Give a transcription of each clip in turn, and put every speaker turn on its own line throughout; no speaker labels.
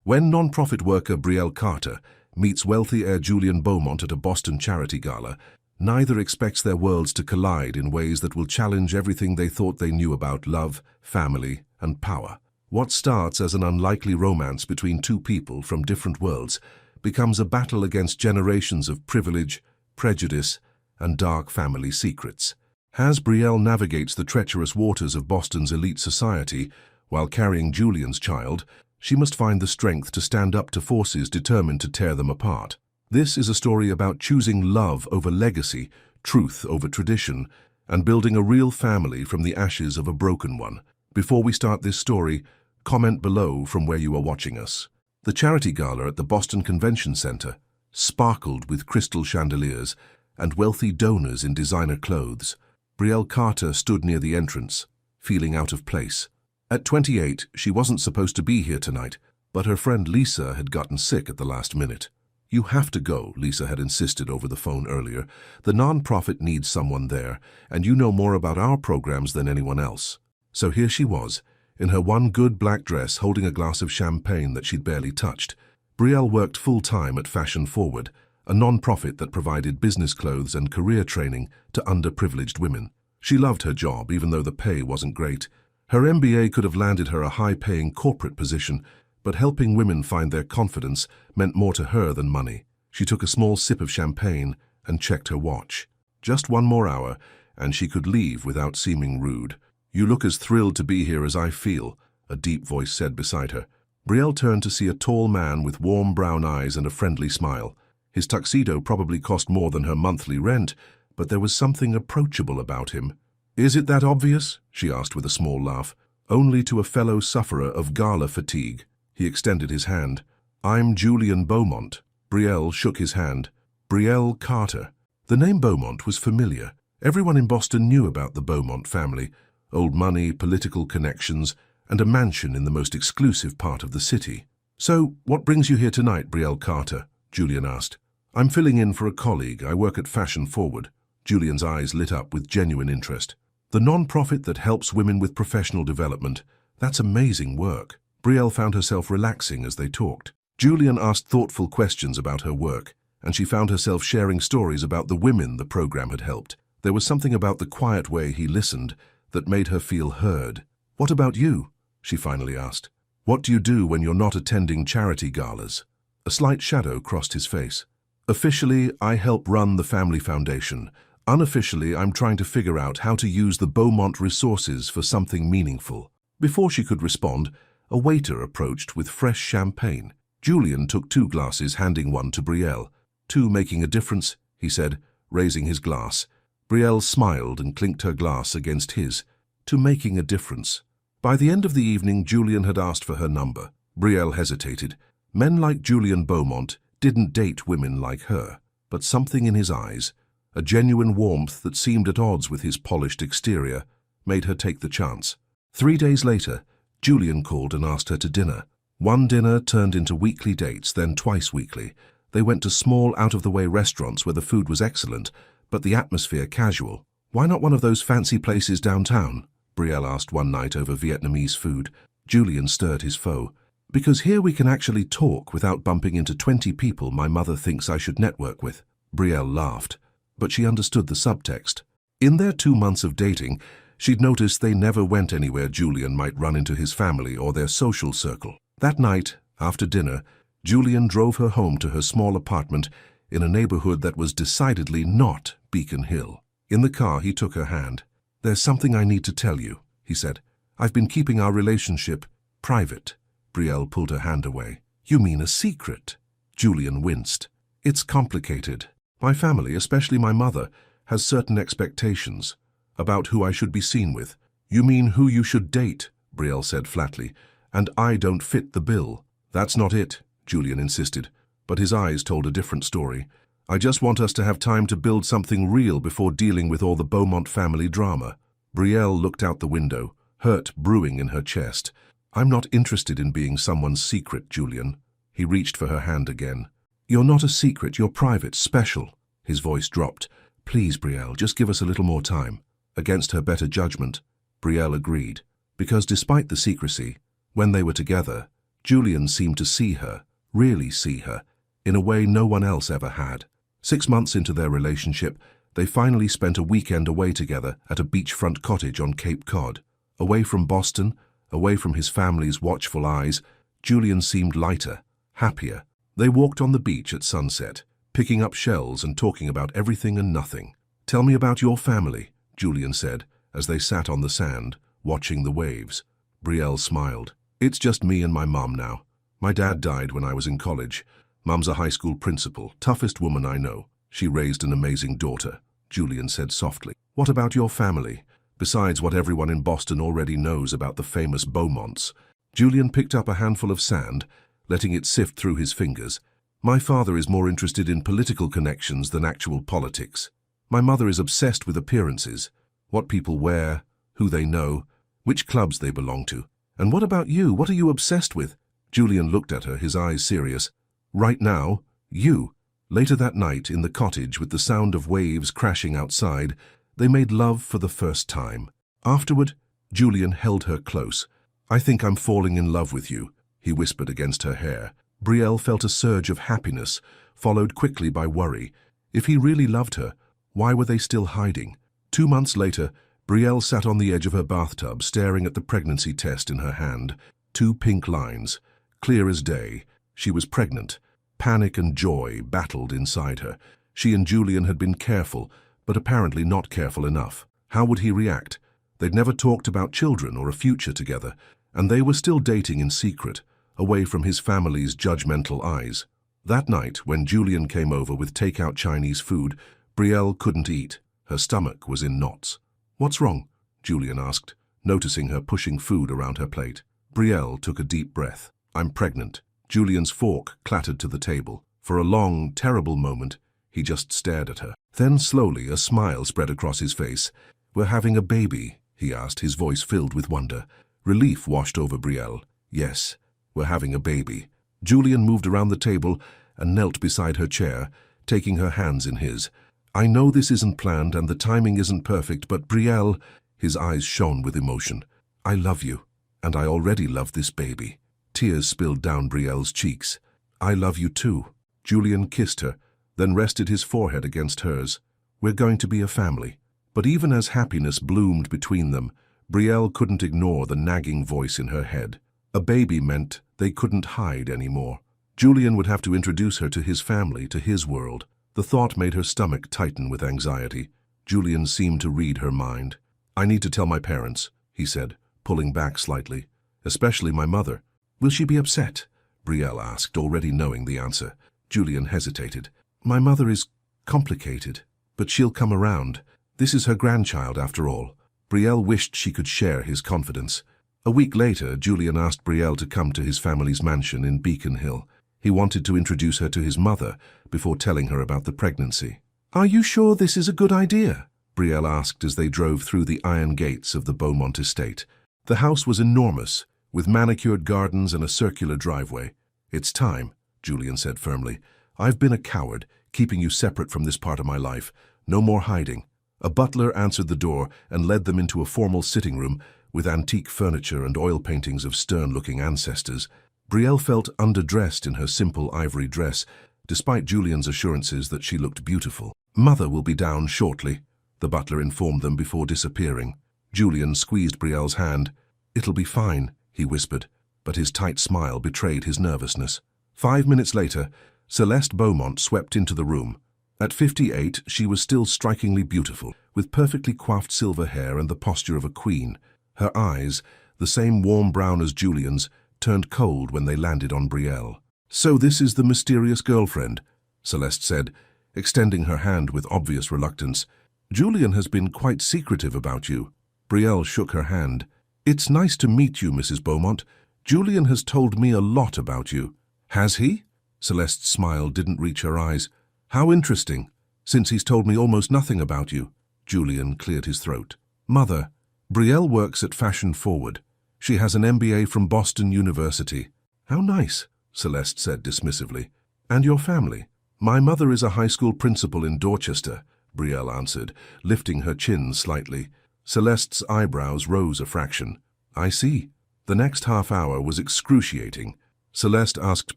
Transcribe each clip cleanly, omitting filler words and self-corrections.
When non-profit worker Brielle Carter meets wealthy heir Julian Beaumont at a Boston charity gala, neither expects their worlds to collide in ways that will challenge everything they thought they knew about love, family, and power. What starts as an unlikely romance between two people from different worlds becomes a battle against generations of privilege, prejudice, and dark family secrets. As Brielle navigates the treacherous waters of Boston's elite society while carrying Julian's child, she must find the strength to stand up to forces determined to tear them apart. This is a story about choosing love over legacy, truth over tradition, and building a real family from the ashes of a broken one. Before we start this story, comment below from where you are watching us. The charity gala at the Boston Convention Center sparkled with crystal chandeliers and wealthy donors in designer clothes. Brielle Carter stood near the entrance, feeling out of place. At 28, she wasn't supposed to be here tonight, but her friend Lisa had gotten sick at the last minute. "You have to go," Lisa had insisted over the phone earlier. "The non-profit needs someone there, and you know more about our programs than anyone else." So here she was, in her one good black dress, holding a glass of champagne that she'd barely touched. Brielle worked full-time at Fashion Forward, a non-profit that provided business clothes and career training to underprivileged women. She loved her job, even though the pay wasn't great. Her MBA could have landed her a high-paying corporate position, but helping women find their confidence meant more to her than money. She took a small sip of champagne and checked her watch. Just one more hour, and she could leave without seeming rude. "You look as thrilled to be here as I feel," a deep voice said beside her. Brielle turned to see a tall man with warm brown eyes and a friendly smile. His tuxedo probably cost more than her monthly rent, but there was something approachable about him. "Is it that obvious?" she asked with a small laugh. "Only to a fellow sufferer of gala fatigue." He extended his hand. "I'm Julian Beaumont." Brielle shook his hand. "Brielle Carter." The name Beaumont was familiar. Everyone in Boston knew about the Beaumont family. Old money, political connections, and a mansion in the most exclusive part of the city. "So, what brings you here tonight, Brielle Carter?" Julian asked. "I'm filling in for a colleague. I work at Fashion Forward." Julian's eyes lit up with genuine interest. "The non-profit that helps women with professional development. That's amazing work." Brielle found herself relaxing as they talked. Julian asked thoughtful questions about her work, and she found herself sharing stories about the women the program had helped. There was something about the quiet way he listened that made her feel heard. "What about you?" she finally asked. "What do you do when you're not attending charity galas?" A slight shadow crossed his face. "Officially, I help run the family foundation. Unofficially, I'm trying to figure out how to use the Beaumont resources for something meaningful." Before she could respond, a waiter approached with fresh champagne. Julian took 2 glasses, handing one to Brielle. "Two making a difference," he said, raising his glass. Brielle smiled and clinked her glass against his. "To making a difference." By the end of the evening, Julian had asked for her number. Brielle hesitated. Men like Julian Beaumont didn't date women like her, but something in his eyes, a genuine warmth that seemed at odds with his polished exterior, made her take the chance. 3 days later, Julian called and asked her to dinner. One dinner turned into weekly dates, then twice weekly. They went to small, out-of-the-way restaurants where the food was excellent, but the atmosphere casual. "Why not one of those fancy places downtown?" Brielle asked one night over Vietnamese food. Julian stirred his foe. "Because here we can actually talk without bumping into 20 people my mother thinks I should network with." Brielle laughed, but she understood the subtext. In their 2 months of dating, she'd noticed they never went anywhere Julian might run into his family or their social circle. That night, after dinner, Julian drove her home to her small apartment in a neighborhood that was decidedly not Beacon Hill. In the car, he took her hand. "There's something I need to tell you," he said. "I've been keeping our relationship private." Brielle pulled her hand away. "You mean a secret?" Julian winced. "It's complicated. My family, especially my mother, has certain expectations about who I should be seen with." "You mean who you should date," Brielle said flatly, "and I don't fit the bill." "That's not it," Julian insisted, but his eyes told a different story. "I just want us to have time to build something real before dealing with all the Beaumont family drama." Brielle looked out the window, hurt brewing in her chest. "I'm not interested in being someone's secret, Julian." He reached for her hand again. "You're not a secret, you're private, special." His voice dropped. "Please, Brielle, just give us a little more time." Against her better judgment, Brielle agreed, because despite the secrecy, when they were together, Julian seemed to see her, really see her, in a way no one else ever had. 6 months into their relationship, they finally spent a weekend away together at a beachfront cottage on Cape Cod. Away from Boston, away from his family's watchful eyes, Julian seemed lighter, happier. They walked on the beach at sunset, picking up shells and talking about everything and nothing. "Tell me about your family," Julian said, as they sat on the sand, watching the waves. Brielle smiled. "It's just me and my mum now. My dad died when I was in college. Mum's a high school principal, toughest woman I know. She raised an amazing daughter," Julian said softly. "What about your family, besides what everyone in Boston already knows about the famous Bowmonts?" Julian picked up a handful of sand, letting it sift through his fingers. "My father is more interested in political connections than actual politics. My mother is obsessed with appearances, what people wear, who they know, which clubs they belong to. And what about you? What are you obsessed with?" Julian looked at her, his eyes serious. "Right now, you." Later that night, in the cottage with the sound of waves crashing outside, they made love for the first time. Afterward, Julian held her close. "I think I'm falling in love with you," he whispered against her hair. Brielle felt a surge of happiness, followed quickly by worry. If he really loved her, why were they still hiding? 2 months later, Brielle sat on the edge of her bathtub, staring at the pregnancy test in her hand. 2 pink lines, clear as day. She was pregnant. Panic and joy battled inside her. She and Julian had been careful, but apparently not careful enough. How would he react? They'd never talked about children or a future together, and they were still dating in secret, away from his family's judgmental eyes. That night, when Julian came over with takeout Chinese food, Brielle couldn't eat. Her stomach was in knots. "What's wrong?" Julian asked, noticing her pushing food around her plate. Brielle took a deep breath. "I'm pregnant." Julian's fork clattered to the table. For a long, terrible moment, he just stared at her. Then slowly a smile spread across his face. "We're having a baby?" he asked, his voice filled with wonder. Relief washed over Brielle. "Yes, we're having a baby." Julian moved around the table and knelt beside her chair, taking her hands in his. "I know this isn't planned and the timing isn't perfect, but Brielle," his eyes shone with emotion, "I love you, and I already love this baby." Tears spilled down Brielle's cheeks. "I love you too." Julian kissed her, then rested his forehead against hers. "We're going to be a family." But even as happiness bloomed between them, Brielle couldn't ignore the nagging voice in her head. A baby meant they couldn't hide anymore. Julian would have to introduce her to his family, to his world. The thought made her stomach tighten with anxiety. Julian seemed to read her mind. "I need to tell my parents," he said, pulling back slightly. "Especially my mother." "Will she be upset?" Brielle asked, already knowing the answer. Julian hesitated. "My mother is complicated, but she'll come around. This is her grandchild, after all." Brielle wished she could share his confidence. A week later, Julian asked Brielle to come to his family's mansion in Beacon Hill. He wanted to introduce her to his mother before telling her about the pregnancy. "Are you sure this is a good idea?" Brielle asked as they drove through the iron gates of the Beaumont estate. The house was enormous, with manicured gardens and a circular driveway. "It's time," Julian said firmly. "I've been a coward, keeping you separate from this part of my life. No more hiding." A butler answered the door and led them into a formal sitting room with antique furniture and oil paintings of stern-looking ancestors. Brielle felt underdressed in her simple ivory dress, despite Julian's assurances that she looked beautiful. "Mother will be down shortly," the butler informed them before disappearing. Julian squeezed Brielle's hand. "It'll be fine," he whispered, but his tight smile betrayed his nervousness. 5 minutes later, Celeste Beaumont swept into the room. At 58, she was still strikingly beautiful, with perfectly coiffed silver hair and the posture of a queen. Her eyes, the same warm brown as Julian's, turned cold when they landed on Brielle. "So this is the mysterious girlfriend," Celeste said, extending her hand with obvious reluctance. "Julian has been quite secretive about you." Brielle shook her hand. "It's nice to meet you, Mrs. Beaumont. Julian has told me a lot about you." "Has he?" Celeste's smile didn't reach her eyes. "How interesting, since he's told me almost nothing about you." Julian cleared his throat. "Mother, Brielle works at Fashion Forward. She has an MBA from Boston University." "How nice," Celeste said dismissively. "And your family?" "My mother is a high school principal in Dorchester," Brielle answered, lifting her chin slightly. Celeste's eyebrows rose a fraction. "I see." The next half hour was excruciating. Celeste asked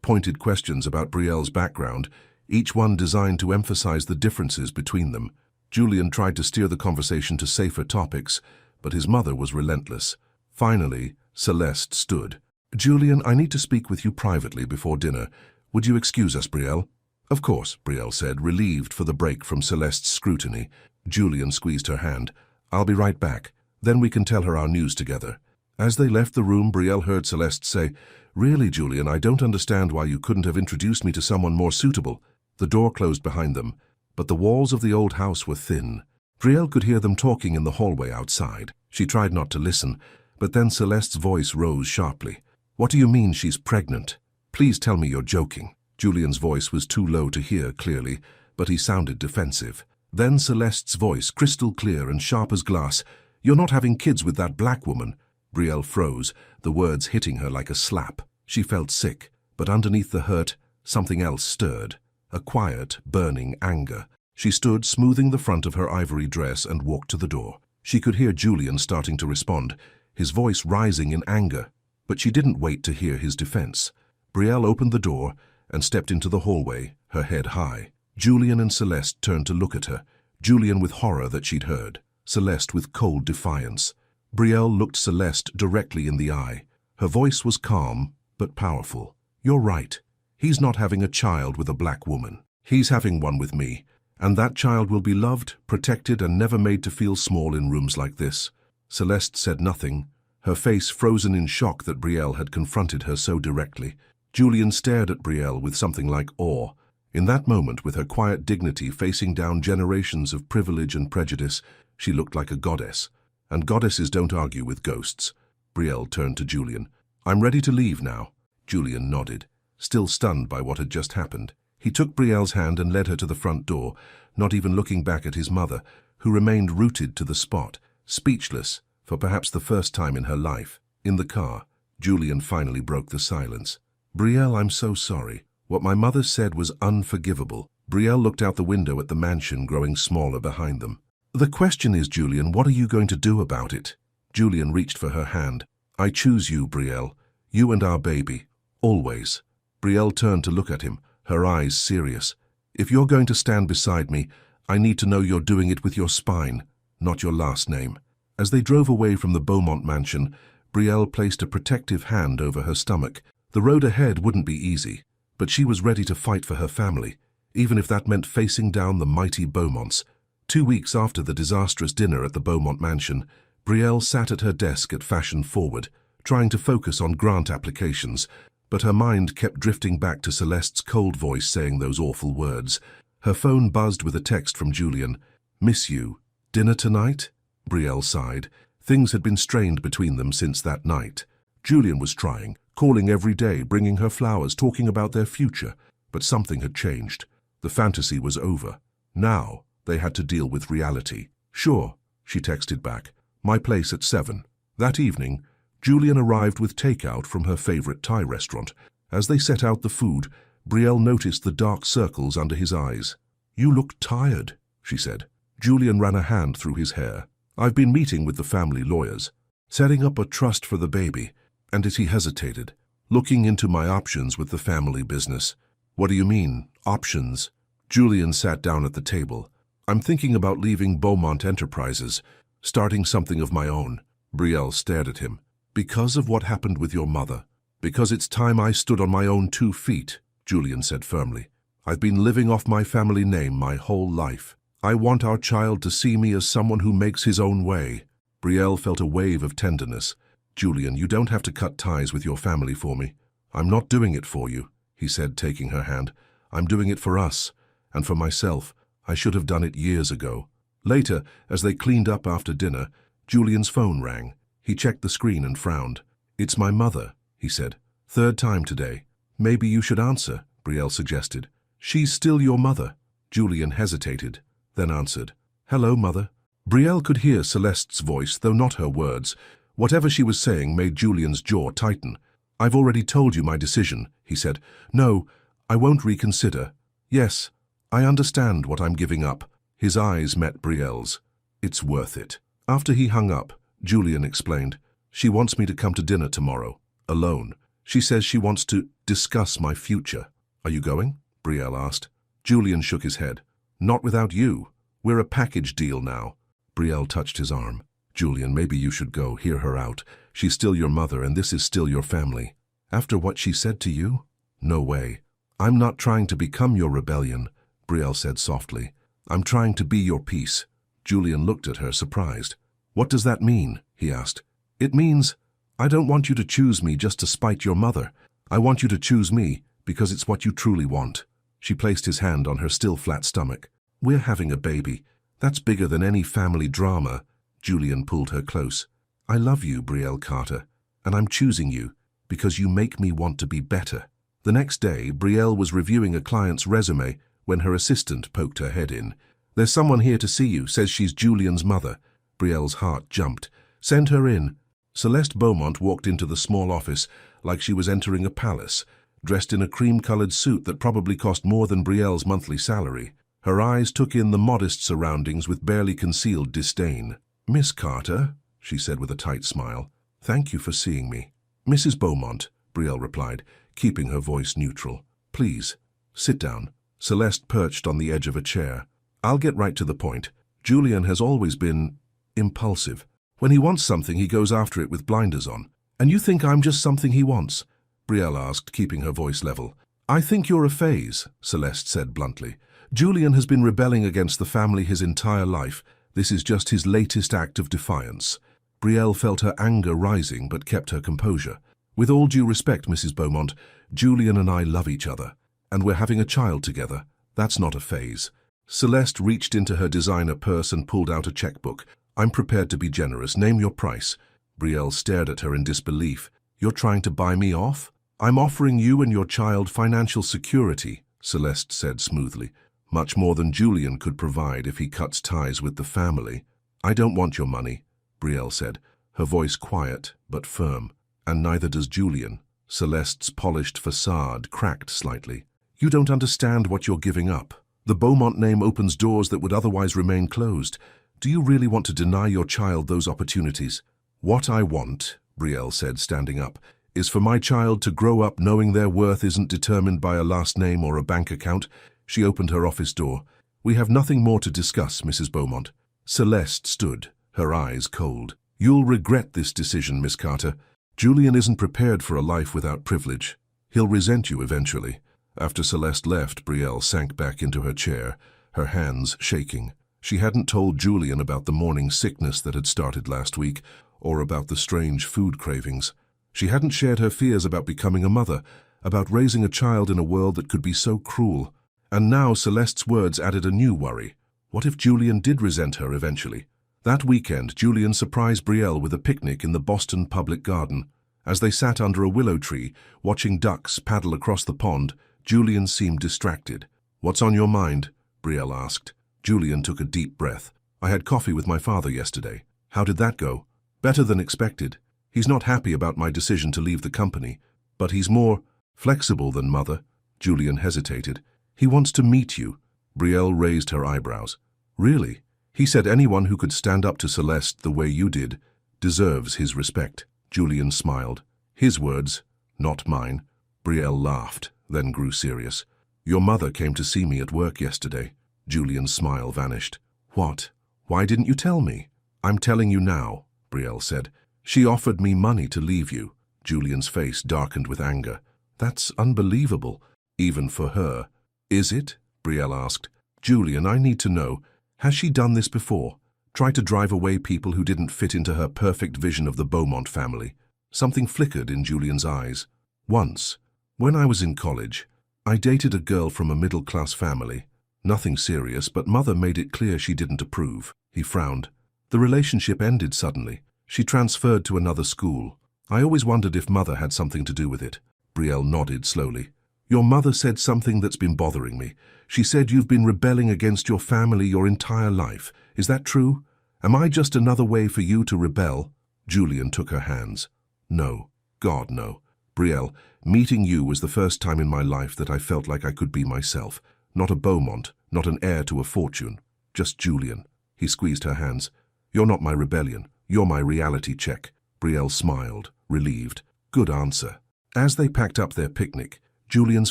pointed questions about Brielle's background, each one designed to emphasize the differences between them. Julian tried to steer the conversation to safer topics, but his mother was relentless. Finally, Celeste stood. "Julian, I need to speak with you privately before dinner. Would you excuse us, Brielle?" "Of course," Brielle said, relieved for the break from Celeste's scrutiny. Julian squeezed her hand. "I'll be right back. Then we can tell her our news together." As they left the room, Brielle heard Celeste say, "Really, Julian, I don't understand why you couldn't have introduced me to someone more suitable." The door closed behind them, but the walls of the old house were thin. Brielle could hear them talking in the hallway outside. She tried not to listen, but then Celeste's voice rose sharply. "What do you mean she's pregnant? Please tell me you're joking." Julian's voice was too low to hear clearly, but he sounded defensive. Then Celeste's voice, crystal clear and sharp as glass, "You're not having kids with that black woman." Brielle froze, the words hitting her like a slap. She felt sick, but underneath the hurt, something else stirred. A quiet, burning anger. She stood, smoothing the front of her ivory dress, and walked to the door. She could hear Julian starting to respond, his voice rising in anger, but she didn't wait to hear his defense. Brielle opened the door and stepped into the hallway, her head high. Julian and Celeste turned to look at her, Julian with horror that she'd heard, Celeste with cold defiance. Brielle looked Celeste directly in the eye. Her voice was calm, but powerful. "You're right. He's not having a child with a black woman. He's having one with me, and that child will be loved, protected, and never made to feel small in rooms like this." Celeste said nothing, her face frozen in shock that Brielle had confronted her so directly. Julian stared at Brielle with something like awe. In that moment, with her quiet dignity facing down generations of privilege and prejudice, she looked like a goddess. And goddesses don't argue with ghosts. Brielle turned to Julian. "I'm ready to leave now." Julian nodded, still stunned by what had just happened. He took Brielle's hand and led her to the front door, not even looking back at his mother, who remained rooted to the spot, speechless, for perhaps the first time in her life. In the car, Julian finally broke the silence. "Brielle, I'm so sorry. What my mother said was unforgivable." Brielle looked out the window at the mansion growing smaller behind them. "The question is, Julian, what are you going to do about it?" Julian reached for her hand. "I choose you, Brielle. You and our baby. Always." Brielle turned to look at him, her eyes serious. "If you're going to stand beside me, I need to know you're doing it with your spine, not your last name." As they drove away from the Beaumont mansion, Brielle placed a protective hand over her stomach. The road ahead wouldn't be easy, but she was ready to fight for her family, even if that meant facing down the mighty Bowmonts. 2 weeks after the disastrous dinner at the Beaumont mansion, Brielle sat at her desk at Fashion Forward, trying to focus on grant applications, but her mind kept drifting back to Celeste's cold voice saying those awful words. Her phone buzzed with a text from Julian. "Miss you. Dinner tonight?" Brielle sighed. Things had been strained between them since that night. Julian was trying, calling every day, bringing her flowers, talking about their future, but something had changed. The fantasy was over. Now they had to deal with reality. "Sure," she texted back. "My place at 7. That evening, Julian arrived with takeout from her favorite Thai restaurant. As they set out the food, Brielle noticed the dark circles under his eyes. "You look tired," she said. Julian ran a hand through his hair. "I've been meeting with the family lawyers, setting up a trust for the baby." And as he hesitated, "Looking into my options with the family business." "What do you mean, options?" Julian sat down at the table. "I'm thinking about leaving Beaumont Enterprises, starting something of my own." Brielle stared at him. "Because of what happened with your mother?" "Because it's time I stood on my own 2 feet, Julian said firmly. "I've been living off my family name my whole life. I want our child to see me as someone who makes his own way." Brielle felt a wave of tenderness. "Julian, you don't have to cut ties with your family for me." "I'm not doing it for you," he said, taking her hand. "I'm doing it for us, and for myself. I should have done it years ago." Later, as they cleaned up after dinner, Julian's phone rang. He checked the screen and frowned. "It's my mother," he said. "Third time today." "Maybe you should answer," Brielle suggested. "She's still your mother." Julian hesitated, then answered. "Hello, Mother." Brielle could hear Celeste's voice, though not her words. Whatever she was saying made Julian's jaw tighten. "I've already told you my decision," he said. "No, I won't reconsider." "Yes, I understand what I'm giving up." His eyes met Brielle's. "It's worth it." After he hung up, Julian explained, "She wants me to come to dinner tomorrow, alone. She says she wants to discuss my future. Are you going? Brielle asked. Julian shook his head. Not without you. We're a package deal now. Brielle touched his arm. Julian, maybe you should go. Hear her out. She's still your mother, and this is still your family. After what she said to you? No way. I'm not trying to become your rebellion, Brielle said softly. I'm trying to be your peace. Julian looked at her, surprised. What does that mean? He asked. It means I don't want you to choose me just to spite your mother. I want you to choose me because it's what you truly want. She placed his hand on her still flat stomach. We're having a baby. That's bigger than any family drama. Julian pulled her close. I love you, Brielle Carter, and I'm choosing you because you make me want to be better. The next day, Brielle was reviewing a client's resume when her assistant poked her head in. There's someone here to see you, says she's Julian's mother. Brielle's heart jumped. Send her in. Celeste Beaumont walked into the small office like she was entering a palace, dressed in a cream-colored suit that probably cost more than Brielle's monthly salary. Her eyes took in the modest surroundings with barely concealed disdain. Miss Carter, she said with a tight smile, thank you for seeing me. Mrs. Beaumont, Brielle replied, keeping her voice neutral. Please, sit down. Celeste perched on the edge of a chair. I'll get right to the point. Julian has always been impulsive. When he wants something, he goes after it with blinders on. And you think I'm just something he wants? Brielle asked, keeping her voice level. I think you're a phase, Celeste said bluntly. Julian has been rebelling against the family his entire life. This is just his latest act of defiance. Brielle felt her anger rising but kept her composure. With all due respect, Mrs. Beaumont, Julian and I love each other, and we're having a child together. That's not a phase. Celeste reached into her designer purse and pulled out a checkbook. I'm prepared to be generous. Name your price. Brielle stared at her in disbelief. You're trying to buy me off? I'm offering you and your child financial security, Celeste said smoothly. Much more than Julian could provide if he cuts ties with the family. I don't want your money, Brielle said, her voice quiet but firm. And neither does Julian. Celeste's polished facade cracked slightly. You don't understand what you're giving up. The Beaumont name opens doors that would otherwise remain closed. Do you really want to deny your child those opportunities? What I want, Brielle said, standing up, is for my child to grow up knowing their worth isn't determined by a last name or a bank account. She opened her office door. We have nothing more to discuss, Mrs. Beaumont. Celeste stood, her eyes cold. You'll regret this decision, Miss Carter. Julian isn't prepared for a life without privilege. He'll resent you eventually. After Celeste left, Brielle sank back into her chair, her hands shaking. She hadn't told Julian about the morning sickness that had started last week, or about the strange food cravings. She hadn't shared her fears about becoming a mother, about raising a child in a world that could be so cruel. And now Celeste's words added a new worry. What if Julian did resent her eventually? That weekend, Julian surprised Brielle with a picnic in the Boston Public Garden. As they sat under a willow tree, watching ducks paddle across the pond, Julian seemed distracted. What's on your mind? Brielle asked. Julian took a deep breath. I had coffee with my father yesterday. How did that go? Better than expected. He's not happy about my decision to leave the company, but he's more flexible than Mother. Julian hesitated. He wants to meet you. Brielle raised her eyebrows. Really? He said anyone who could stand up to Celeste the way you did deserves his respect. Julian smiled. His words, not mine. Brielle laughed, then grew serious. Your mother came to see me at work yesterday. Julian's smile vanished. What? Why didn't you tell me? I'm telling you now, Brielle said. She offered me money to leave you. Julian's face darkened with anger. That's unbelievable, even for her. Is it? Brielle asked. Julian, I need to know. Has she done this before? Tried to drive away people who didn't fit into her perfect vision of the Beaumont family? Something flickered in Julian's eyes. Once, when I was in college, I dated a girl from a middle-class family. Nothing serious, but Mother made it clear she didn't approve. He frowned. The relationship ended suddenly. She transferred to another school. I always wondered if Mother had something to do with it. Brielle nodded slowly. Your mother said something that's been bothering me. She said you've been rebelling against your family your entire life. Is that true? Am I just another way for you to rebel? Julian took her hands. No. God, no. Brielle, meeting you was the first time in my life that I felt like I could be myself. Not a Beaumont, not an heir to a fortune. Just Julian. He squeezed her hands. You're not my rebellion. You're my reality check. Brielle smiled, relieved. Good answer. As they packed up their picnic, Julian's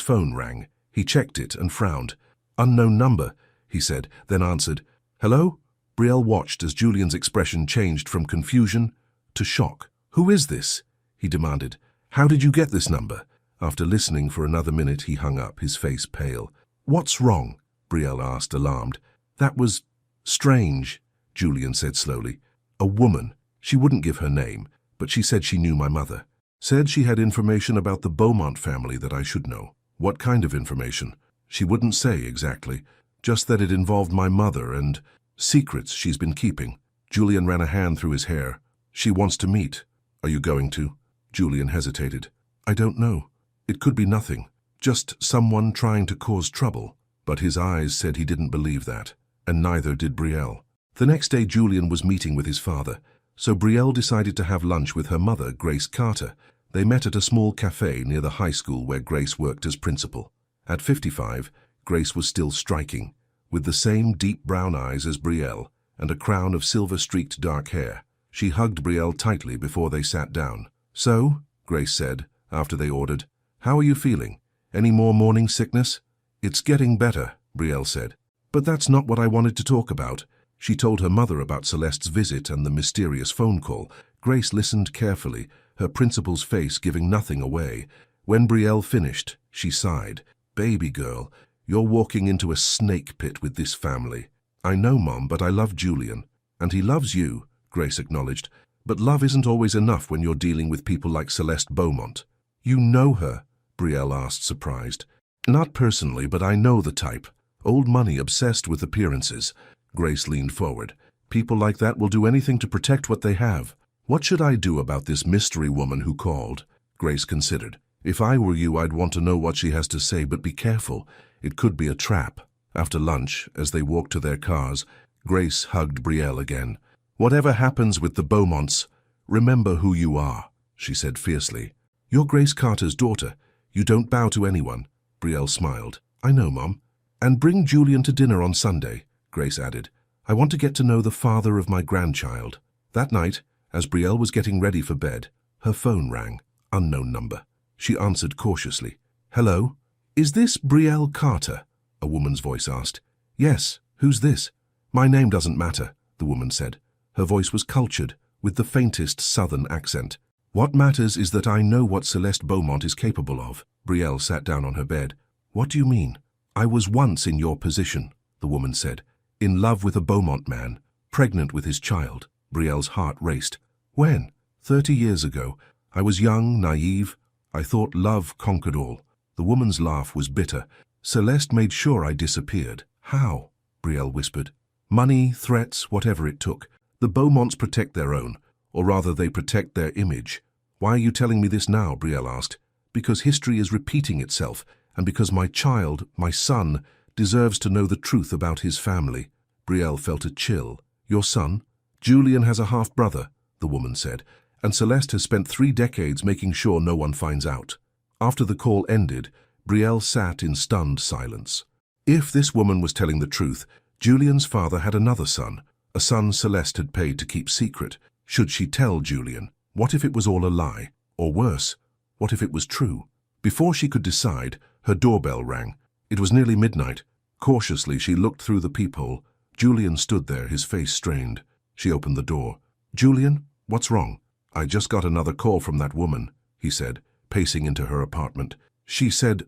phone rang. He checked it and frowned. "Unknown number," he said, then answered, "Hello?" Brielle watched as Julian's expression changed from confusion to shock. "Who is this?" he demanded. "How did you get this number?" After listening for another minute, he hung up, his face pale. "What's wrong?" Brielle asked, alarmed. "That was strange," Julian said slowly. "A woman. She wouldn't give her name, but she said she knew my mother. Said she had information about the Beaumont family that I should know." "What kind of information?" "She wouldn't say exactly, just that it involved my mother and secrets she's been keeping." Julian ran a hand through his hair. "She wants to meet. Are you going to?" Julian hesitated. "I don't know. It could be nothing. Just someone trying to cause trouble." But his eyes said he didn't believe that, and neither did Brielle. The next day Julian was meeting with his father, so Brielle decided to have lunch with her mother, Grace Carter. They met at a small cafe near the high school where Grace worked as principal. At 55, Grace was still striking, with the same deep brown eyes as Brielle and a crown of silver-streaked dark hair. She hugged Brielle tightly before they sat down. "So," Grace said, after they ordered, "how are you feeling? Any more morning sickness?" "It's getting better," Brielle said. "But that's not what I wanted to talk about." She told her mother about Celeste's visit and the mysterious phone call. Grace listened carefully, her principal's face giving nothing away. When Brielle finished, she sighed. "Baby girl, you're walking into a snake pit with this family." "I know, Mom, but I love Julian." "And he loves you," Grace acknowledged. "But love isn't always enough when you're dealing with people like Celeste Beaumont." "You know her?" Brielle asked, surprised. "Not personally, but I know the type. Old money, obsessed with appearances." Grace leaned forward. "People like that will do anything to protect what they have." "What should I do about this mystery woman who called?" Grace considered. "If I were you, I'd want to know what she has to say, but be careful. It could be a trap." After lunch, as they walked to their cars, Grace hugged Brielle again. "Whatever happens with the Bowmonts, remember who you are," she said fiercely. "You're Grace Carter's daughter. You don't bow to anyone." Brielle smiled. "I know, Mom. And bring Julian to dinner on Sunday," Grace added. "I want to get to know the father of my grandchild." That night, as Brielle was getting ready for bed, her phone rang. Unknown number. She answered cautiously. "Hello? Is this Brielle Carter?" a woman's voice asked. "Yes. Who's this?" "My name doesn't matter," the woman said. Her voice was cultured, with the faintest southern accent. "What matters is that I know what Celeste Beaumont is capable of." Brielle sat down on her bed. "What do you mean?" "I was once in your position," the woman said. "In love with a Beaumont man, pregnant with his child." Brielle's heart raced. "When?" 30 years ago. I was young, naive. I thought love conquered all." The woman's laugh was bitter. "Celeste made sure I disappeared." "How?" Brielle whispered. "Money, threats, whatever it took. The Beaumonts protect their own, or rather they protect their image." "Why are you telling me this now?" Brielle asked. "Because history is repeating itself, and because my child, my son, deserves to know the truth about his family." Brielle felt a chill. "Your son? Julian has a half-brother," the woman said, "and Celeste has spent 3 decades making sure no one finds out." After the call ended, Brielle sat in stunned silence. If this woman was telling the truth, Julian's father had another son, a son Celeste had paid to keep secret. Should she tell Julian? What if it was all a lie? Or worse, what if it was true? Before she could decide, her doorbell rang. It was nearly midnight. Cautiously, she looked through the peephole. Julian stood there, his face strained. She opened the door. "Julian, what's wrong?" "I just got another call from that woman," he said, pacing into her apartment. She said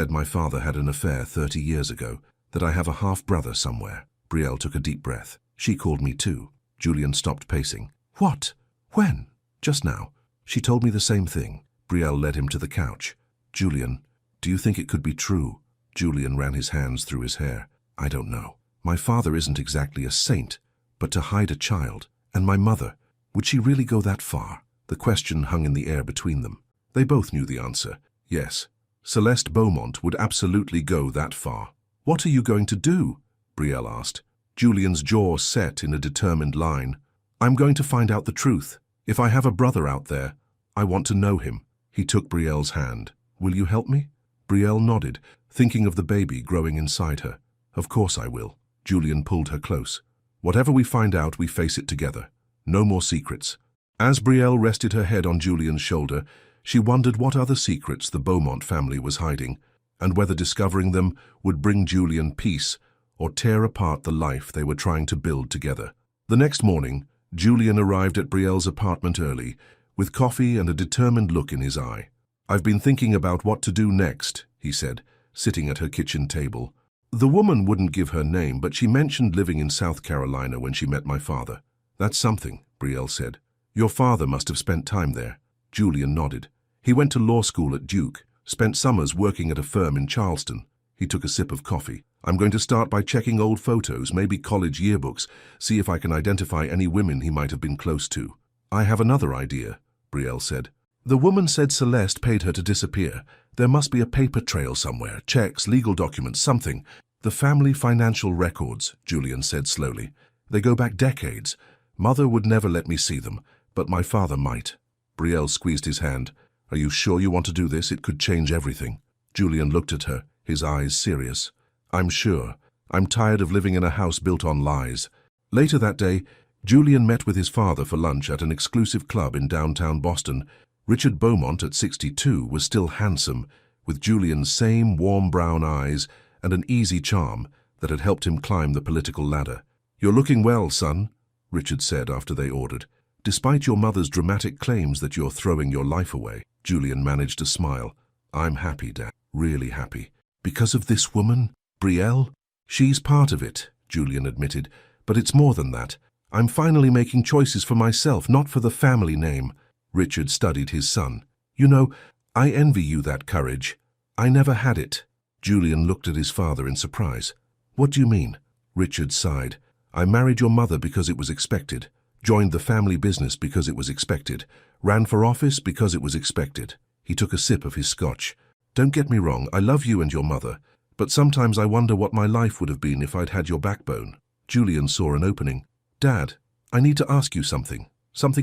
my father had an affair 30 years ago, that I have a half-brother somewhere." Brielle took a deep breath. "She called me too." Julian stopped pacing. "What? When?" "Just now. She told me the same thing." Brielle led him to the couch. "Julian, do you think it could be true?" Julian ran his hands through his hair. "I don't know. My father isn't exactly a saint, but to hide a child, and my mother, would she really go that far?" The question hung in the air between them. They both knew the answer. Yes, Celeste Beaumont would absolutely go that far. "What are you going to do?" Brielle asked. Julian's jaw set in a determined line. "I'm going to find out the truth. If I have a brother out there, I want to know him." He took Brielle's hand. "Will you help me?" Brielle nodded, thinking of the baby growing inside her. "Of course I will." Julian pulled her close. "Whatever we find out, we face it together. No more secrets." As Brielle rested her head on Julian's shoulder, She wondered what other secrets the Beaumont family was hiding, and whether discovering them would bring Julian peace or tear apart the life they were trying to build together. The next morning, Julian arrived at Brielle's apartment early, with coffee and a determined look in his eye. "I've been thinking about what to do next," he said, sitting at her kitchen table. "The woman wouldn't give her name, but she mentioned living in South Carolina when she met my father." "That's something," Brielle said. "Your father must have spent time there." Julian nodded. "He went to law school at Duke, spent summers working at a firm in Charleston." He took a sip of coffee. "I'm going to start by checking old photos, maybe college yearbooks, see if I can identify any women he might have been close to." "I have another idea," Brielle said. "The woman said Celeste paid her to disappear. There must be a paper trail somewhere, checks, legal documents, something." "The family financial records," Julian said slowly. "They go back decades. Mother would never let me see them, but my father might." Brielle squeezed his hand. "Are you sure you want to do this? It could change everything." Julian looked at her, his eyes serious. "I'm sure. I'm tired of living in a house built on lies." Later that day, Julian met with his father for lunch at an exclusive club in downtown Boston. Richard Beaumont, at 62, was still handsome, with Julian's same warm brown eyes and an easy charm that had helped him climb the political ladder. "You're looking well, son," Richard said after they ordered. "Despite your mother's dramatic claims that you're throwing your life away." Julian managed to smile. "I'm happy, Dad, really happy." "Because of this woman, Brielle?" "She's part of it," Julian admitted, "but it's more than that. I'm finally making choices for myself, not for the family name." Richard studied his son. "You know, I envy you that courage. I never had it." Julian looked at his father in surprise. "What do you mean?" Richard sighed. "I married your mother because it was expected, joined the family business because it was expected, ran for office because it was expected." He took a sip of his scotch. "Don't get me wrong, I love you and your mother, but sometimes I wonder what my life would have been if I'd had your backbone." Julian saw an opening. "Dad, I need to ask you something